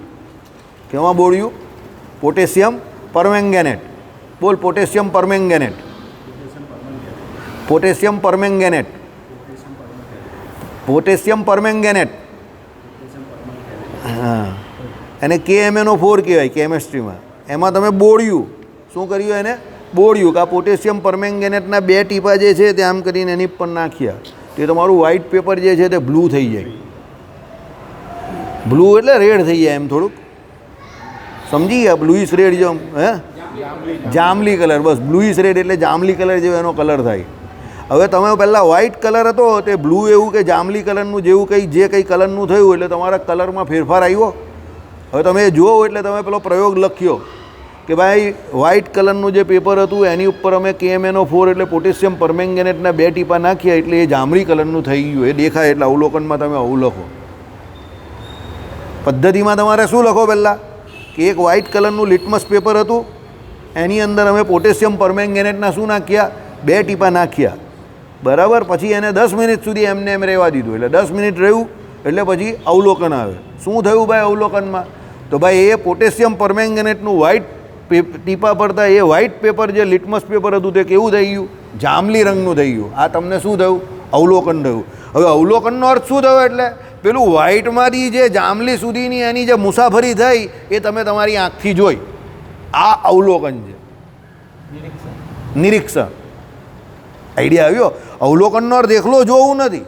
કેમાં બોળ્યું? Potassium permanganate. બોલ, potassium permanganate. Potassium permanganate. Potassium permanganate. હા, એને KMnO4 કહેવાય કેમેસ્ટ્રીમાં. એમાં તમે બોળ્યું. શું કર્યું? એને બોળ્યું. કે આ પોટેશિયમ પરમેંગેનેટના 2 ટીપા જે છે તે આમ કરીને એની પર નાખ્યા. તે તમારું વ્હાઇટ પેપર જે છે તે બ્લુ થઈ જાય. બ્લુ એટલે રેડ થઈ જાય એમ થોડુંક. સમજી ગયા? બ્લુઇશ રેડ જેમ. હે, જાંબલી કલર. બસ, બ્લુઇશ રેડ એટલે જાંબલી કલર જેવો એનો કલર થાય. હવે તમે પહેલાં વ્હાઇટ કલર હતો તે બ્લુ એવું કે જાંબલી કલરનું જેવું કંઈ જે કંઈ કલરનું થયું એટલે તમારા કલરમાં ફેરફાર આવ્યો. હવે તમે એ જુઓ એટલે તમે પેલો પ્રયોગ લખ્યો કે ભાઈ વ્હાઇટ કલરનું જે પેપર હતું એની ઉપર અમે KMnO4 એટલે પોટેશિયમ પરમેંગેનેટના 2 ટીપા નાખ્યા એટલે એ જાંબલી કલરનું થઈ ગયું. એ દેખાય એટલે અવલોકનમાં તમે આવું લખો. પદ્ધતિમાં તમારે શું લખો? પહેલાં કે એક વ્હાઇટ કલરનું લિટમસ પેપર હતું, એની અંદર અમે પોટેશિયમ પરમેંગેનેટના શું નાખ્યા? 2 ટીપા નાખ્યા. બરાબર. પછી એને 10 મિનિટ સુધી એમને એમ રહેવા દીધું. એટલે 10 મિનિટ રહ્યું એટલે પછી અવલોકન આવે. શું થયું ભાઈ અવલોકનમાં? તો ભાઈ એ પોટેશિયમ પરમેંગેનેટનું વ્હાઇટ ટીપા પડતા એ વ્હાઇટ પેપર જે લિટમસ પેપર હતું તે કેવું થઈ ગયું? જાંબલી રંગનું થઈ ગયું. આ તમને શું થયું? અવલોકન થયું. હવે અવલોકનનો અર્થ શું થયો? એટલે પેલું વ્હાઇટમાંથી જે જાંબલી સુધીની એની જે મુસાફરી થઈ એ તમે તમારી આંખથી જોઈ. આ અવલોકન છે. નિરીક્ષણ. આઈડિયા આવ્યો? અવલોકનનો અર્થ એકલો જોવું નથી,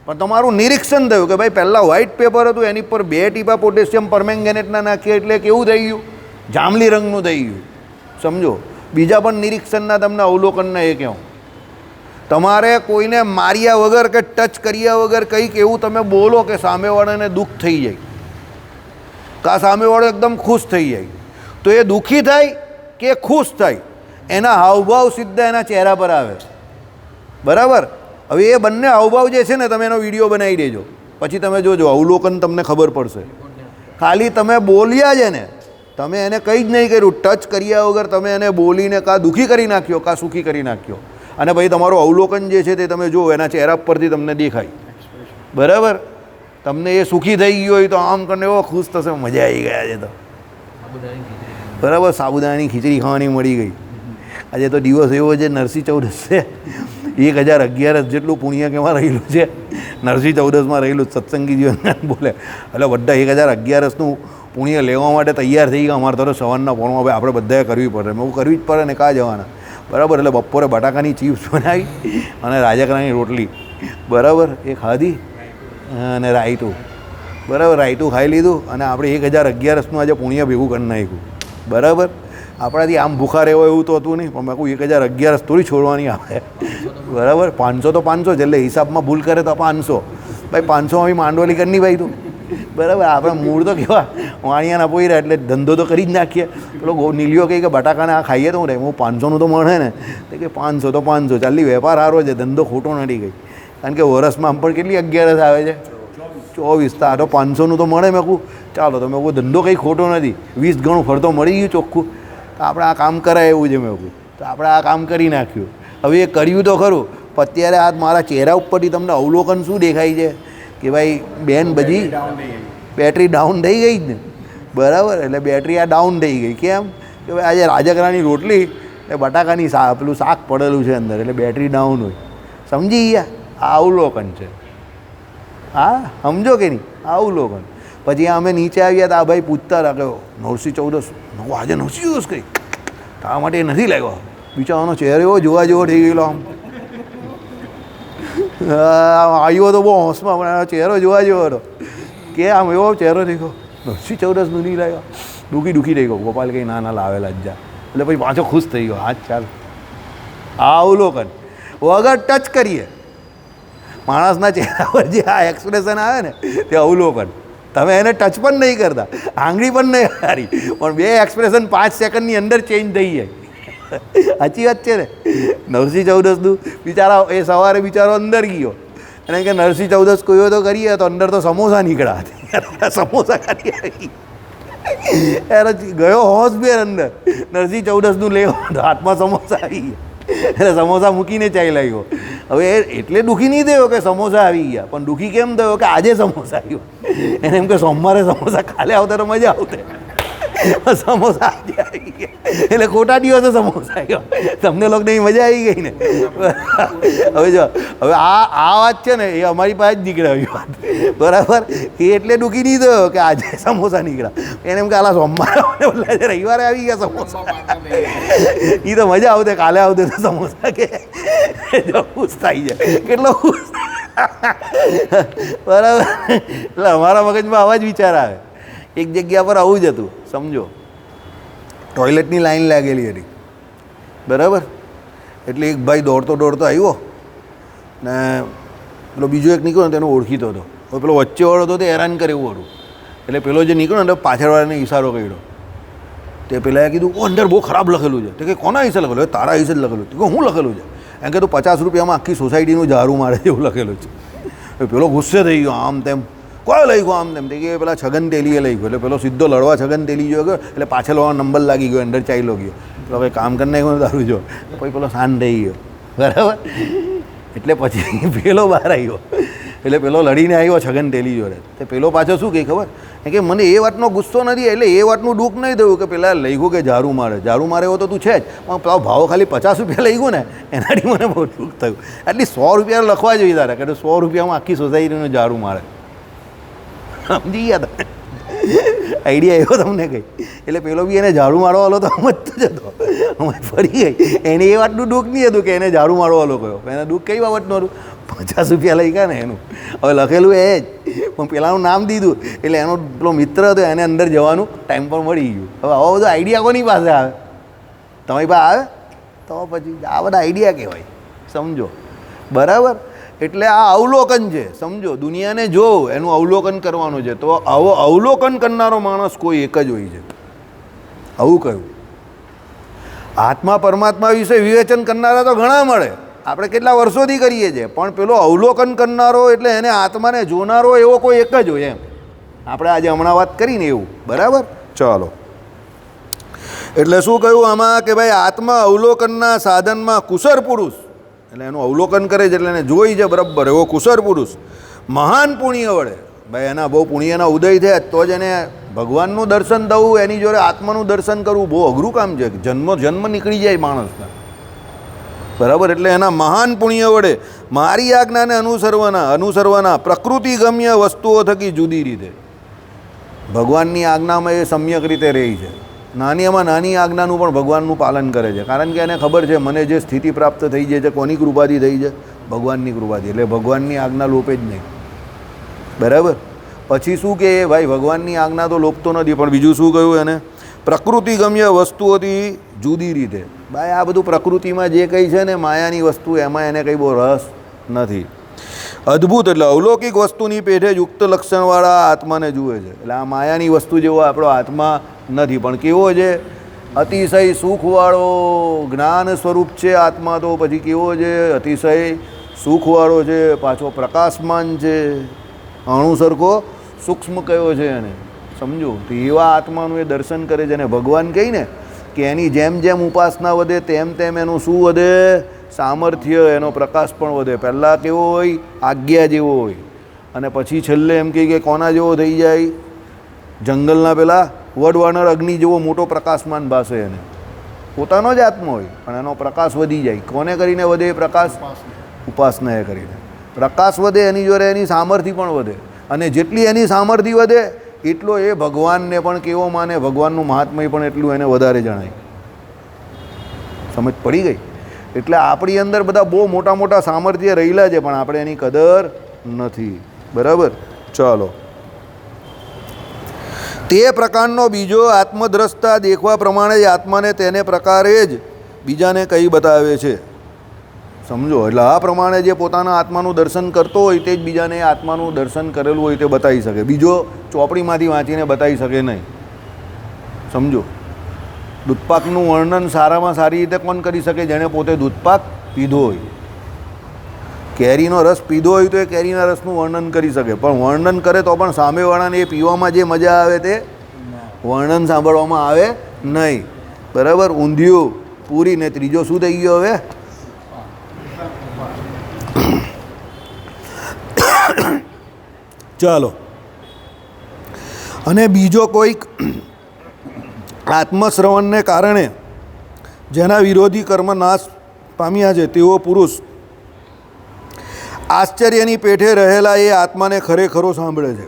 પણ તમારું નિરીક્ષણ થયું કે ભાઈ પહેલાં વ્હાઇટ પેપર હતું એની પર 2 ટીપા પોટેશિયમ પરમેંગેનેટના નાખ્યા એટલે કેવું થઈ ગયું? જાંબલી રંગનું થઈ ગયું. સમજો. બીજા પણ નિરીક્ષણના તમને અવલોકનના એ કહું. તમારે કોઈને માર્યા વગર કે ટચ કર્યા વગર કંઈક એવું તમે બોલો કે સામેવાળાને દુઃખ થઈ જાય, કાં સામેવાળો એકદમ ખુશ થઈ જાય. તો એ દુઃખી થાય કે ખુશ થાય એના હાવભાવ સીધા એના ચહેરા પર આવે. બરાબર. હવે એ બંને હાવભાવ જે છે ને તમે એનો વિડીયો બનાવી દેજો, પછી તમે જોજો અવલોકન તમને ખબર પડશે. ખાલી તમે બોલ્યા છે ને, તમે એને કંઈ જ નહીં કર્યું, ટચ કર્યા વગર તમે એને બોલીને કાં દુઃખી કરી નાખ્યો કાં સુખી કરી નાખ્યો. અને પછી તમારું અવલોકન જે છે તે તમે જુઓ, એના ચહેરા પરથી તમને દેખાય, બરાબર. તમને એ સુખી થઈ ગયો હોય તો આમ કરીને એવો ખુશ થશે, મજા આવી ગયા છે તો, બરાબર. સાબુદાણાની ખીચડી ખાવાની મળી ગઈ. આજે તો દિવસ એવો છે, નરસિંહ ચૌદસ છે. 1011 જેટલું પુણ્ય કેમાં રહેલું છે, નરસિંહ ચૌદસમાં રહેલું. સત્સંગી જીવન બોલે એટલે બધા 1011નું પુણ્ય લેવા માટે તૈયાર થઈ ગયા. અમારે તો સવારના પોણમાં ભાઈ આપણે બધાએ કરવી પડે. મેં કરવી જ પડે ને, કાં જવાના, બરાબર. એટલે બપોરે બટાકાની ચિપ્સ બનાવી અને રાજગરાની રોટલી, બરાબર, એ ખાધી અને રાયતું, બરાબર. રાયતું ખાઈ લીધું અને આપણે 1011નું આજે પુણ્ય ભેગું કરી નાખ્યું, બરાબર. આપણાથી આમ ભૂખા રહેવો એવું તો હતું નહીં, પણ મેં કહું 1011 થોડી છોડવાની આવે, બરાબર. 500 તો 500 છે, એટલે હિસાબમાં ભૂલ કરે તો 500, ભાઈ 500 માંડવલી કરી ભાઈ તું, બરાબર. આપણે મૂળ તો કેવા વાણિયાના પોઈ રહ્યા, એટલે ધંધો તો કરી જ નાખીએ. પેલો નીલિયો કહે કે બટાકાને આ ખાઈએ તો હું રહે, હું 500નું તો મળે ને, કે 500 તો 500, ચાલી વેપાર સારો છે, ધંધો ખોટો નથી ગઈ. કારણ કે વરસમાં આમ પણ કેટલી 11 આવે છે, 24. આ તો 500નું તો મળે. મેં કહું ચાલો, તો મેં કહું ધંધો કંઈ ખોટો નથી, 20 ગણું ફરતો મળી ગયું ચોખ્ખું. તો આપણે આ કામ કરાય એવું છે. મેં કહું તો આપણે આ કામ કરી નાખ્યું. હવે એ કર્યું તો ખરું, પણ અત્યારે આ મારા ચહેરા ઉપરથી તમને અવલોકન શું દેખાય છે કે ભાઈ બેન બધી બેટરી ડાઉન થઈ ગઈ જ ને, બરાબર. એટલે બેટરી આ ડાઉન થઈ ગઈ. કેમ કે ભાઈ આજે રાજગરાની રોટલી એ બટાકાની પેલું શાક પડેલું છે અંદર, એટલે બેટરી ડાઉન હોય. સમજી ગયા? આ અવલોકન છે. હા, સમજો કે નહીં? આ અવલોકન. પછી અમે નીચે આવ્યા તો આ ભાઈ પૂછતા હતા કે નરસિંહ ચૌદસ, આજે નરસિંહ ચૌદસ કઈ તારા માટે નથી લાગ્યો. બિચારાનો ચહેરો એવો જોવા જેવો થઈ ગયેલો, આમ આવ્યો તો બહુ હોંશમાં, પણ ચહેરો જોવા જેવો હતો કે આમ એવો ચહેરો થઈ ગયો. નરસિંહ ચૌદસનું નહીં લાગ્યો, દુઃખી થઈ ગયો. ગોપાલ કંઈ ના લાવેલા જ જા, એટલે પછી પાછો ખુશ થઈ ગયો. હા ચાલ, આ અવલોકન વગર ટચ કરીએ માણસના ચહેરા પર જે આ એક્સપ્રેશન આવે ને, તે અવલોકન. તમે એને ટચ પણ નહીં કરતા, આંગળી પણ નહીં હારી, પણ બે એક્સપ્રેશન 5 સેકન્ડની અંદર ચેન્જ થઈ જાય. સાચી વાત છે ને? નરસિંહ ચૌદસનું બિચારા એ સવારે બિચારો અંદર ગયો અને કે નરસિંહ ચૌદસ કોઈ તો કરીએ તો અંદર તો સમોસા નીકળ્યા. સમોસા ખાલી આવી એને ગયો હોશભેર અંદર. નરસિંહ ચૌદસનું લેવા હાથમાં સમોસા આવી ગયા, એટલે સમોસા મૂકીને ચાઈ લાગ્યો. હવે એટલે દુઃખી નહીં થયો કે સમોસા આવી ગયા, પણ દુઃખી કેમ થયો કે આજે સમોસા આવ્યો. એને એમ કે સોમવારે સમોસા કાલે આવતા તો મજા આવતે, સમોસા આજે આવી ગયા એટલે ખોટા દિવસે સમોસા આવ્યો. તમને લોકોને મજા આવી ગઈ ને? હવે જો, હવે આ વાત છે ને, એ અમારી પાસે જ નીકળે આવી વાત, બરાબર. એ એટલે દુઃખી નહીં થયો કે આજે સમોસા નીકળ્યા, એને એમ કે આલા સોમવારે રવિવારે આવી ગયા સમોસા, એ તો મજા આવતે, કાલે આવતે તો સમોસા કે ખુશ થઈ જાય. કેટલો ખુશ, બરાબર. એટલે અમારા મગજમાં આવા જ વિચાર આવે. એક જગ્યા પર આવું જ હતું, સમજો. ટોયલેટની લાઈન લાગેલી હતી, બરાબર. એટલે એક ભાઈ દોડતો આવ્યો ને પેલો બીજો એક નીકળ્યો ને તેને ઓળખીતો હતો. હવે પેલો વચ્ચેવાળો હતો તે હેરાન કરે એવું હતું, એટલે પેલો જે નીકળ્યો ને પાછળવાળાને ઈશારો કર્યો. તે પેલાએ કીધું અંદર બહુ ખરાબ લખેલું છે. તો કે કોના હિસ્સે લખેલું? તારા હિસ્સે જ લખેલું. તો કે હું લખેલું છે? એમ કે તું 50 રૂપિયામાં આખી સોસાયટીનું ઝાડુ મારે એવું લખેલું છે. પેલો ગુસ્સે થઈ ગયો, આમ તેમ કોઈ લઈ ગયો, આમ તેમ તે કે પેલા છગન તેલીએ લઈ ગયો. એટલે પેલો સીધો લડવા છગન તેલી ગયો, એટલે પાછળવાળો નંબર લાગી ગયો, અંદર ચાલ્યો ગયો. પેલો ભાઈ કામ કરી નાખ્યો દારૂ જો, પછી પેલો શાંત થઈ ગયો, બરાબર. એટલે પછી પેલો બહાર આવ્યો, એટલે પેલો લડીને આવ્યો છગન તેલી જોડે. તો પેલો પાછો શું કહે ખબર? કે મને એ વાતનો ગુસ્સો નથી, એટલે એ વાતનું દુઃખ નહીં થયું કે પેલા લઈ ગયું કે ઝાડુ મારે એવો તો તું છે જ, પણ પેલો ભાવ ખાલી 50 રૂપિયા લઈ ગયું ને, એનાથી મને બહુ દુઃખ થયું. એટલી 100 રૂપિયા લખવા જોઈએ તારે, કે 100 રૂપિયામાં આખી સોસાયટીનું ઝાડુ મારે. સમજી ગયા તમે? આઈડિયા એવો તમને કહી. એટલે પેલો બી એને ઝાડુ મારવા વાળો તો સમજતો જ હતો, અમે ફરી ગઈ. એને એ વાતનું દુઃખ નહીં હતું કે એને ઝાડુ મારવા વાળો કયો, એને દુઃખ કઈ બાબતનું હતું? 50 રૂપિયા લઈ ગયા ને એનું. હવે લખેલું એ જ, પણ પેલાનું નામ દીધું, એટલે એનો પેલો મિત્ર હતો, એને અંદર જવાનું ટાઈમ પર મળી ગયું. હવે આવો બધો આઈડિયા કોની પાસે આવે? તમારી પાસે આવે તો પછી આ બધા આઈડિયા કહેવાય, સમજો, બરાબર. એટલે આ અવલોકન છે, સમજો. દુનિયાને જો એનું અવલોકન કરવાનું છે, તો આવો અવલોકન કરનારો માણસ કોઈ એક જ હોય છે. આવું કહ્યું. આત્મા પરમાત્મા વિશે વિવેચન કરનારા તો ઘણા મળે, આપણે કેટલા વર્ષોથી કરીએ છીએ, પણ પેલો અવલોકન કરનારો એટલે એને આત્માને જોનારો એવો કોઈ એક જ હોય એમ. આપણે આજે હમણાં વાત કરીને એવું, બરાબર. ચાલો, એટલે શું કહ્યું આમાં કે ભાઈ આત્મા અવલોકનના સાધનમાં કુશળ પુરુષ એટલે એનું અવલોકન કરે છે, એટલે એને જોઈ છે બરાબર, એવો કુશળ પુરુષ મહાન પુણ્ય વડે, ભાઈ એના બહુ પુણ્યના ઉદય થયા તો જ એને ભગવાનનું દર્શન થવું, એની જોડે આત્માનું દર્શન કરવું બહુ અઘરું કામ છે. જન્મ નીકળી જાય માણસના, બરાબર. એટલે એના મહાન પુણ્ય વડે મારી આજ્ઞાને અનુસરવાના પ્રકૃતિ ગમ્ય વસ્તુઓ થકી જુદી રીતે ભગવાનની આજ્ઞામાં એ સમ્યક રીતે રહી છે. નાનીમાં નાની આજ્ઞાનું પણ ભગવાનનું પાલન કરે છે, કારણ કે એને ખબર છે મને જે સ્થિતિ પ્રાપ્ત થઈ જાય છે કોની કૃપાથી થઈ છે? ભગવાનની કૃપાથી. એટલે ભગવાનની આજ્ઞા લોપે જ નહીં, બરાબર. પછી શું કે ભાઈ ભગવાનની આજ્ઞા તો લોપતો નથી, પણ બીજું શું કહ્યું એને? પ્રકૃતિ ગમ્ય વસ્તુઓથી જુદી રીતે. ભાઈ આ બધું પ્રકૃતિમાં જે કંઈ છે ને માયાની વસ્તુ, એમાં એને કંઈ બહુ રસ નથી. અદ્ભુત એટલે અવલૌકિક વસ્તુની પેઠે યુક્ત લક્ષણવાળા આત્માને જુએ છે. એટલે આ માયાની વસ્તુ જેવો આપણો આત્મા નથી, પણ કેવો છે? અતિશય સુખવાળો જ્ઞાન સ્વરૂપ છે આત્મા. તો પછી કેવો છે? અતિશય સુખવાળો છે, પાછો પ્રકાશમાન છે, અણુ સરખો સૂક્ષ્મ કયો છે એને, સમજો. તો એવા આત્માનું એ દર્શન કરે છે. અને ભગવાન કહીને કે એની જેમ જેમ ઉપાસના વધે તેમ તેમ એનું શું વધે? સામર્થ્ય, એનો પ્રકાશ પણ વધે. પહેલાં કેવો હોય? આજ્ઞા જેવો હોય, અને પછી છેલ્લે એમ કહે કે કોના જેવો થઈ જાય? જંગલના પેલા વડવાનર અગ્નિ જેવો મોટો પ્રકાશમાન ભાસે. એને પોતાનો જ આત્મા હોય, પણ એનો પ્રકાશ વધી જાય. કોને કરીને વધે પ્રકાશ? ઉપાસના એ કરીને પ્રકાશ વધે, એની જોડે એની સામર્થ્ય પણ વધે. અને જેટલી એની સામર્થ્ય વધે એટલો એ ભગવાનને પણ કેવો માને? ભગવાનનું મહાત્મય પણ એટલું એને વધારે જણાય. સમજ પડી ગઈ? એટલે આપણી અંદર બધા બહુ મોટા મોટા સામર્થ્ય રહેલા છે, પણ આપણે એની કદર નથી, બરાબર. ચાલો, તે પ્રકારનો બીજો આત્મદ્રષ્ટા દેખવા પ્રમાણે જ આત્માને તેને પ્રકારે જ બીજાને કહી બતાવે છે, સમજો. એટલે આ પ્રમાણે જે પોતાના આત્માનું દર્શન કરતો હોય તે જ બીજાને આત્માનું દર્શન કરેલું હોય તે બતાવી શકે. બીજો ચોપડીમાંથી વાંચીને બતાવી શકે નહીં, સમજો. દૂધપાકનું વર્ણન સારામાં સારી રીતે કોણ કરી શકે? જેણે પોતે દૂધપાક પીધો હોય. કેરીનો રસ પીધો હોય તો એ કેરીના રસનું વર્ણન કરી શકે, પણ વર્ણન કરે તો પણ સામેવાળાને એ પીવામાં જે મજા આવે તે વર્ણન સાંભળવામાં આવે નહીં, બરાબર. ઊંધિયું, પૂરી ને ત્રીજો શું થઈ ગયો હવે? ચાલો. અને બીજો કોઈક આત્મશ્રવણને કારણે જેના વિરોધી કર્મ નાશ પામ્યા છે તેવો પુરુષ આશ્ચર્યની પેઠે રહેલા એ આત્માને ખરેખરો સાંભળે છે.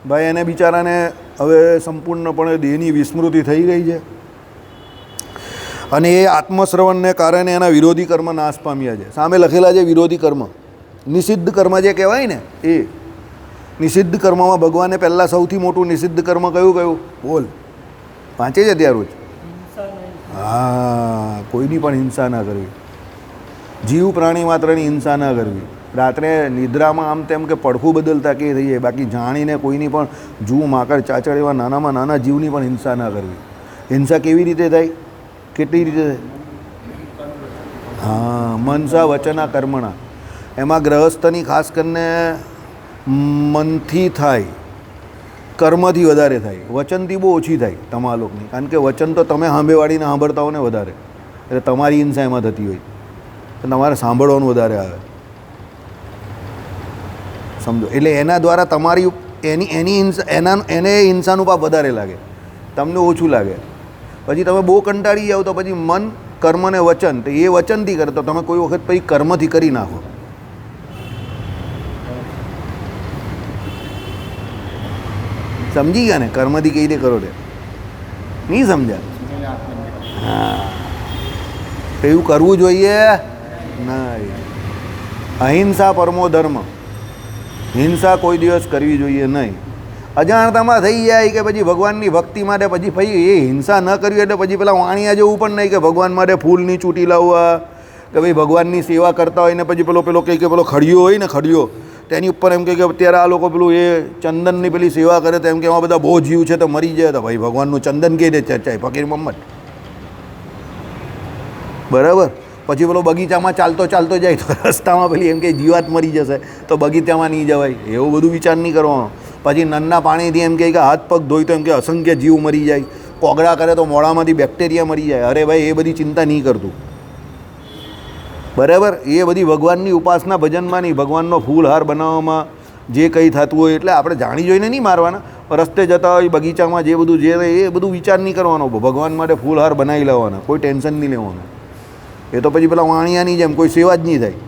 ભાઈ એને બિચારાને હવે સંપૂર્ણપણે દેહની વિસ્મૃતિ થઈ ગઈ છે, અને એ આત્મશ્રવણને કારણે એના વિરોધી કર્મ નાશ પામ્યા છે. સામે લખેલા છે વિરોધી કર્મ, નિષિદ્ધ કર્મ જે કહેવાય ને એ. નિષિદ્ધ કર્મમાં ભગવાને પહેલાં સૌથી મોટું નિષિદ્ધ કર્મ કયું? બોલ, વાંચે છે ત્યાં રોજ? હા, કોઈની પણ હિંસા ના કરવી, જીવ પ્રાણી માત્રની હિંસા ના કરવી. રાત્રે નિદ્રામાં આમ તેમ કે પડખું બદલતા કે થઈ જાય, બાકી જાણીને કોઈની પણ જૂ માકડ ચાચડ એવા નાનામાં નાના જીવની પણ હિંસા ના કરવી. હિંસા કેવી રીતે થાય? કેટલી રીતે થાય? હા, મનસા વચના કર્મણા. એમાં ગ્રહસ્થની ખાસ કરીને મનથી થાય, કર્મથી વધારે થાય, વચનથી બહુ ઓછી થાય તમારા લોકોની. કારણ કે વચન તો તમે સાંભળવાડીને સાંભળતા હો ને વધારે, એટલે તમારી હિંસા એમાં થતી હોય, તમારે સાંભળવાનું વધારે આવે, સમજો. એટલે એના દ્વારા તમારી એની હિંસા એને હિંસાનું પાપ વધારે લાગે, તમને ઓછું લાગે. પછી તમે બહુ કંટાળી જાઓ તો પછી મન, કર્મ ને વચન, તો એ વચનથી કરે તો તમે કોઈ વખત પછી કર્મથી કરી નાખો. સમજી ગયા ને? કર્મથી કઈ રીતે કરો? નહીં સમજ્યા? હા, એવું કરવું જોઈએ નહીં. અહિંસા પરમો ધર્મ. હિંસા કોઈ દિવસ કરવી જોઈએ નહીં. અજાણતામાં થઈ જાય કે પછી ભગવાનની ભક્તિ માટે પછી એ હિંસા ન કરવી એટલે પછી પેલા વાણિયા જેવું પણ નહીં કે ભગવાન માટે ફૂલની ચૂંટી લાવવા, કે ભાઈ ભગવાનની સેવા કરતા હોય ને પછી પેલો કંઈ કે પેલો ખડિયો હોય ને, ખડિયો તેની ઉપર એમ કહે કે અત્યારે આ લોકો પેલું એ ચંદનની પેલી સેવા કરે તો એમ કે એમાં બધા બહુ જીવ છે તો મરી જાય. તો ભાઈ ભગવાનનું ચંદન કઈ રીતે ચર્ચાય? ફકીર મોહમ્મદ, બરાબર. પછી પેલો બગીચામાં ચાલતો જાય તો રસ્તામાં પેલી એમ કે જીવાત મરી જશે તો બગીચામાં નહીં જવાય, એવું બધું વિચાર નહીં કરવાનો. પછી નળના પાણીથી એમ કહે કે હાથ પગ ધોઈ તો એમ કે અસંખ્ય જીવ મરી જાય, કોગળા કરે તો મોઢામાંથી બેક્ટેરિયા મરી જાય. અરે ભાઈ એ બધી ચિંતા નહીં કરતું, બરાબર. એ બધી ભગવાનની ઉપાસના ભજનમાં નહીં, ભગવાનનો ફૂલહાર બનાવવામાં જે કંઈ થતું હોય એટલે આપણે જાણી જોઈને નહીં મારવાના. રસ્તે જતા હોય બગીચામાં જે બધું જે એ બધું વિચાર નહીં કરવાનો. ભગવાન માટે ફૂલહાર બનાવી લેવાના, કોઈ ટેન્શન નહીં લેવાનું. એ તો પછી પેલા વાણિયાની જેમ કોઈ સેવા જ નહીં થાય.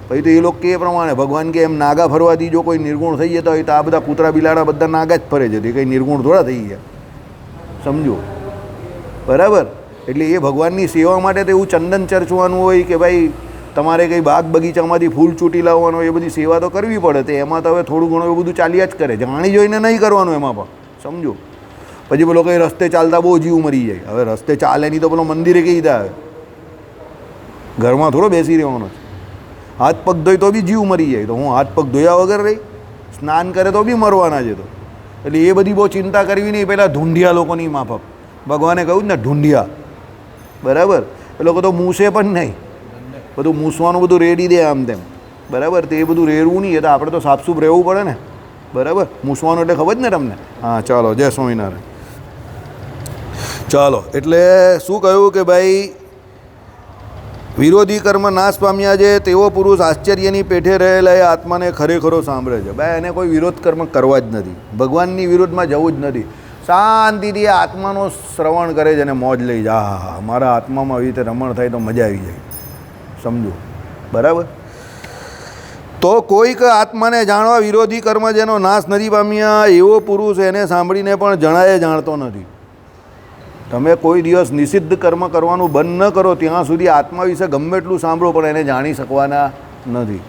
પછી તો એ લોકો કે પ્રમાણે ભગવાન કે એમ નાગા ફરવાથી જો કોઈ નિર્ગુણ થઈ જતા હોય તો આ બધા કૂતરા બિલાડા બધા નાગા જ ફરે છે, તે કંઈ નિર્ગુણ થોડા થઈ ગયા, સમજો. બરાબર. એટલે એ ભગવાનની સેવા માટે તો એવું ચંદન ચર્ચવાનું હોય કે ભાઈ તમારે કંઈ બાગ બગીચામાંથી ફૂલ ચૂંટી લાવવાનો, એ બધી સેવા તો કરવી પડે. તો એમાં તો હવે થોડું ઘણું એવું બધું ચાલ્યા જ કરે, જાણી જોઈને નહીં કરવાનું એમાં પણ, સમજો. પછી પેલો કંઈ રસ્તે ચાલતા બહુ જીવ મરી જાય. હવે રસ્તે ચાલે નહીં તો પેલો મંદિરે કઈ રીતે આવે? ઘરમાં થોડો બેસી રહેવાનો છે. હાથ પગ ધોઈ તો બી જીવ મરી જાય. તો હું હાથ પગ ધોયા વગર રહી? સ્નાન કરે તો બી મરવાના છે. તો એટલે એ બધી બહુ ચિંતા કરવી નહીં. પહેલાં ઢૂંઢિયા લોકોની માફક ભગવાને કહ્યું ને, ઢૂંઢિયા. બરાબર. એ લોકો તો મૂસે પણ નહીં, બધું મૂસવાનું બધું રેડી દે આમ તેમ. બરાબર. તો એ બધું રેડવું નહીં, એ તો આપણે તો સાફસૂફ રહેવું પડે ને. બરાબર. મૂસવાનું એટલે ખબર જ ને તમને? હા, ચાલો. જય સ્વામિનારાયણ. ચાલો, એટલે શું કહ્યું કે ભાઈ વિરોધી કર્મ નાશ પામ્યા છે તેવો પુરુષ આશ્ચર્યની પેઠે રહેલા એ આત્માને ખરેખરો સાંભળે છે. ભાઈ એને કોઈ વિરોધ કર્મ કરવા જ નથી, ભગવાનની વિરોધમાં જવું જ નથી. શાંતિથી આત્માનો શ્રવણ કરે છે અને મોજ લઈ જાય. હા હા, મારા આત્મામાં આવી રીતે રમણ થાય તો મજા આવી જાય, સમજો. બરાબર. તો કોઈક આત્માને જાણવા વિરોધી કર્મ જેનો નાશ નથી પામ્યા એવો પુરુષ એને સાંભળીને પણ જણાય જાણતો નથી. તમે કોઈ દિવસ નિષિદ્ધ કર્મ કરવાનું બંધ ન કરો ત્યાં સુધી આત્મા વિશે ગમે એટલું સાંભળો પણ એને જાણી શકવાના નથી.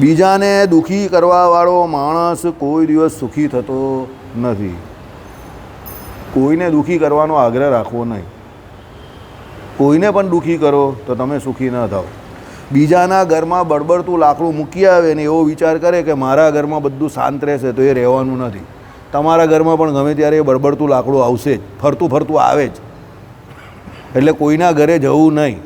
બીજાને દુઃખી કરવાવાળો માણસ કોઈ દિવસ સુખી થતો નથી. કોઈને દુઃખી કરવાનો આગ્રહ રાખવો નહીં. કોઈને પણ દુઃખી કરો તો તમે સુખી ન થાઓ. બીજાના ઘરમાં બળબડતું લાકડું મૂકી આવે ને એવો વિચાર કરે કે મારા ઘરમાં બધું શાંત રહેશે, તો એ રહેવાનું નથી. તમારા ઘરમાં પણ ગમે ત્યારે એ બળબડતું લાકડું આવશે જ, ફરતું ફરતું આવે જ. એટલે કોઈના ઘરે જવું નહીં,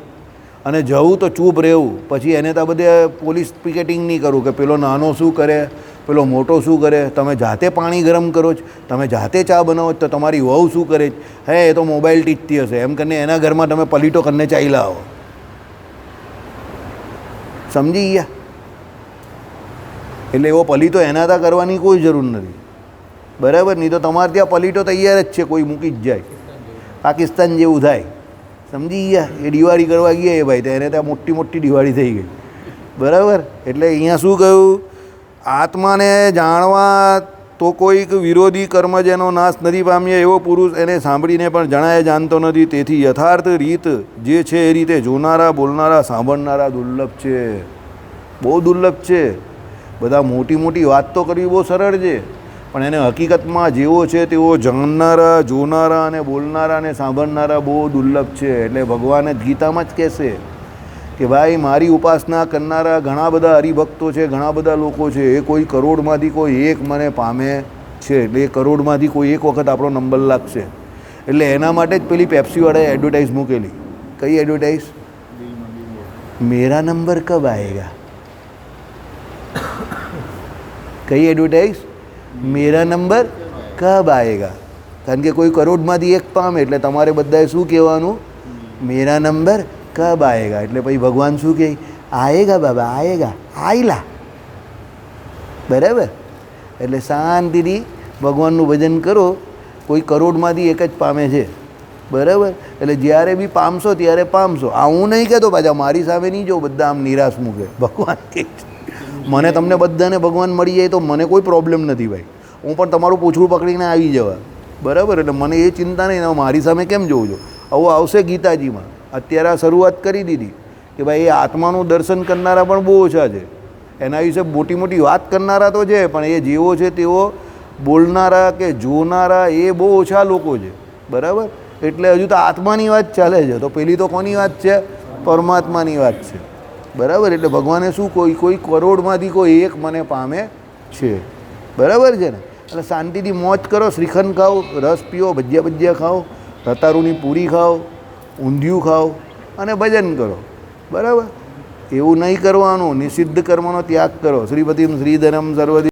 અને જવું તો ચૂપ રહેવું. પછી એને તો બધે પોલીસ પિકેટિંગ નહીં કરવું કે પેલો નાનો શું કરે, પેલો મોટો શું કરે. તમે જાતે પાણી ગરમ કરો છો, તમે જાતે ચા બનાવો છો, તો તમારી વહુ શું કરે છે? હે, એ તો મોબાઈલ ટીચતી હશે એમ કરીને એના ઘરમાં તમે પલીટો કરીને ચાલ્યા આવો. સમજી ગયા? એટલે એવો પલીટો એના ત્યાં કરવાની કોઈ જરૂર નથી. બરાબર. નહીં તો તમારે ત્યાં પલીટો તૈયાર જ છે, કોઈ મૂકી જ જાય, પાકિસ્તાન જેવું થાય. સમજી ગયા? એ દિવાળી કરવા ગયા એ ભાઈ, તો એને ત્યાં મોટી મોટી દિવાળી થઈ ગઈ. બરાબર. એટલે અહીંયા શું કહ્યું? આત્માને જાણવા તો કોઈક વિરોધી કર્મ જેનો નાશ નથી પામ્યા એવો પુરુષ એને સાંભળીને પણ જણાય જાણતો નથી. તેથી યથાર્થ રીત જે છે એ રીતે જોનારા, બોલનારા, સાંભળનારા દુર્લભ છે, બહુ દુર્લભ છે. બધા મોટી મોટી વાત તો કરવી બહુ સરળ છે, પણ એને હકીકતમાં જેવો છે તેવો જાણનારા, જોનારા અને બોલનારા અને સાંભળનારા બહુ દુર્લભ છે. એટલે ભગવાને ગીતામાં જ કહેશે કે ભાઈ મારી ઉપાસના કરનારા ઘણા બધા હરિભક્તો છે, ઘણા બધા લોકો છે. એ કોઈ કરોડમાંથી કોઈ એક મને પામે છે. એટલે એ કરોડમાંથી કોઈ એક વખત આપણો નંબર લાગશે. એટલે એના માટે જ પેલી પેપ્સીવાળાએ એડવર્ટાઈઝ મૂકેલી. કઈ એડવર્ટાઈઝ? મેરા નંબર કબ આએગા. કઈ એડવર્ટાઈઝ? મેરા નંબર કબ આએગા. કારણ કે કોઈ કરોડમાંથી એક પામે એટલે તમારે બધાએ શું કહેવાનું? મેરા નંબર કબ આએગા. એટલે પછી ભગવાન શું કહે? આએગા બાબા, આએગા, આયલા. બરાબર. એટલે શાંતિથી ભગવાનનું ભજન કરો. કોઈ કરોડમાંથી એક જ પામે છે. બરાબર. એટલે જ્યારે બી પામશો ત્યારે પામશો. આ હું નહીં કહેતો, પાછા મારી સામે નહીં જો બધા આમ નિરાશ મૂકે. ભગવાન કહે મને તમને બધાને ભગવાન મળી જાય તો મને કોઈ પ્રોબ્લેમ નથી ભાઈ, હું પણ તમારું પૂછડું પકડીને આવી જવા. બરાબર. એટલે મને એ ચિંતા નહીં, મારી સામે કેમ જોઉં છો. આવું આવશે ગીતાજીમાં. અત્યારે આ શરૂઆત કરી દીધી કે ભાઈ એ આત્માનું દર્શન કરનારા પણ બહુ ઓછા છે. એના વિશે મોટી મોટી વાત કરનારા તો છે, પણ એ જેવો છે તેવો બોલનારા કે જોનારા એ બહુ ઓછા લોકો છે. બરાબર. એટલે હજુ તો આત્માની વાત ચાલે છે, તો પેલી તો કોની વાત છે? પરમાત્માની વાત છે. બરાબર. એટલે ભગવાને શું કોઈ કરોડમાંથી કોઈ એક મને પામે છે. બરાબર છે ને? એટલે શાંતિથી મોજ કરો, શ્રીખંડ ખાઓ, રસ પીઓ, ભજીયા ભજીયા ખાઓ, રતારુની પૂરી ખાઓ, ઊંધિયું ખાઓ અને ભજન કરો. બરાબર. એવું નહીં કરવાનું. નિષિદ્ધ કર્મનો ત્યાગ કરો. શ્રીપતિમ શ્રીધરમ સર્વધિ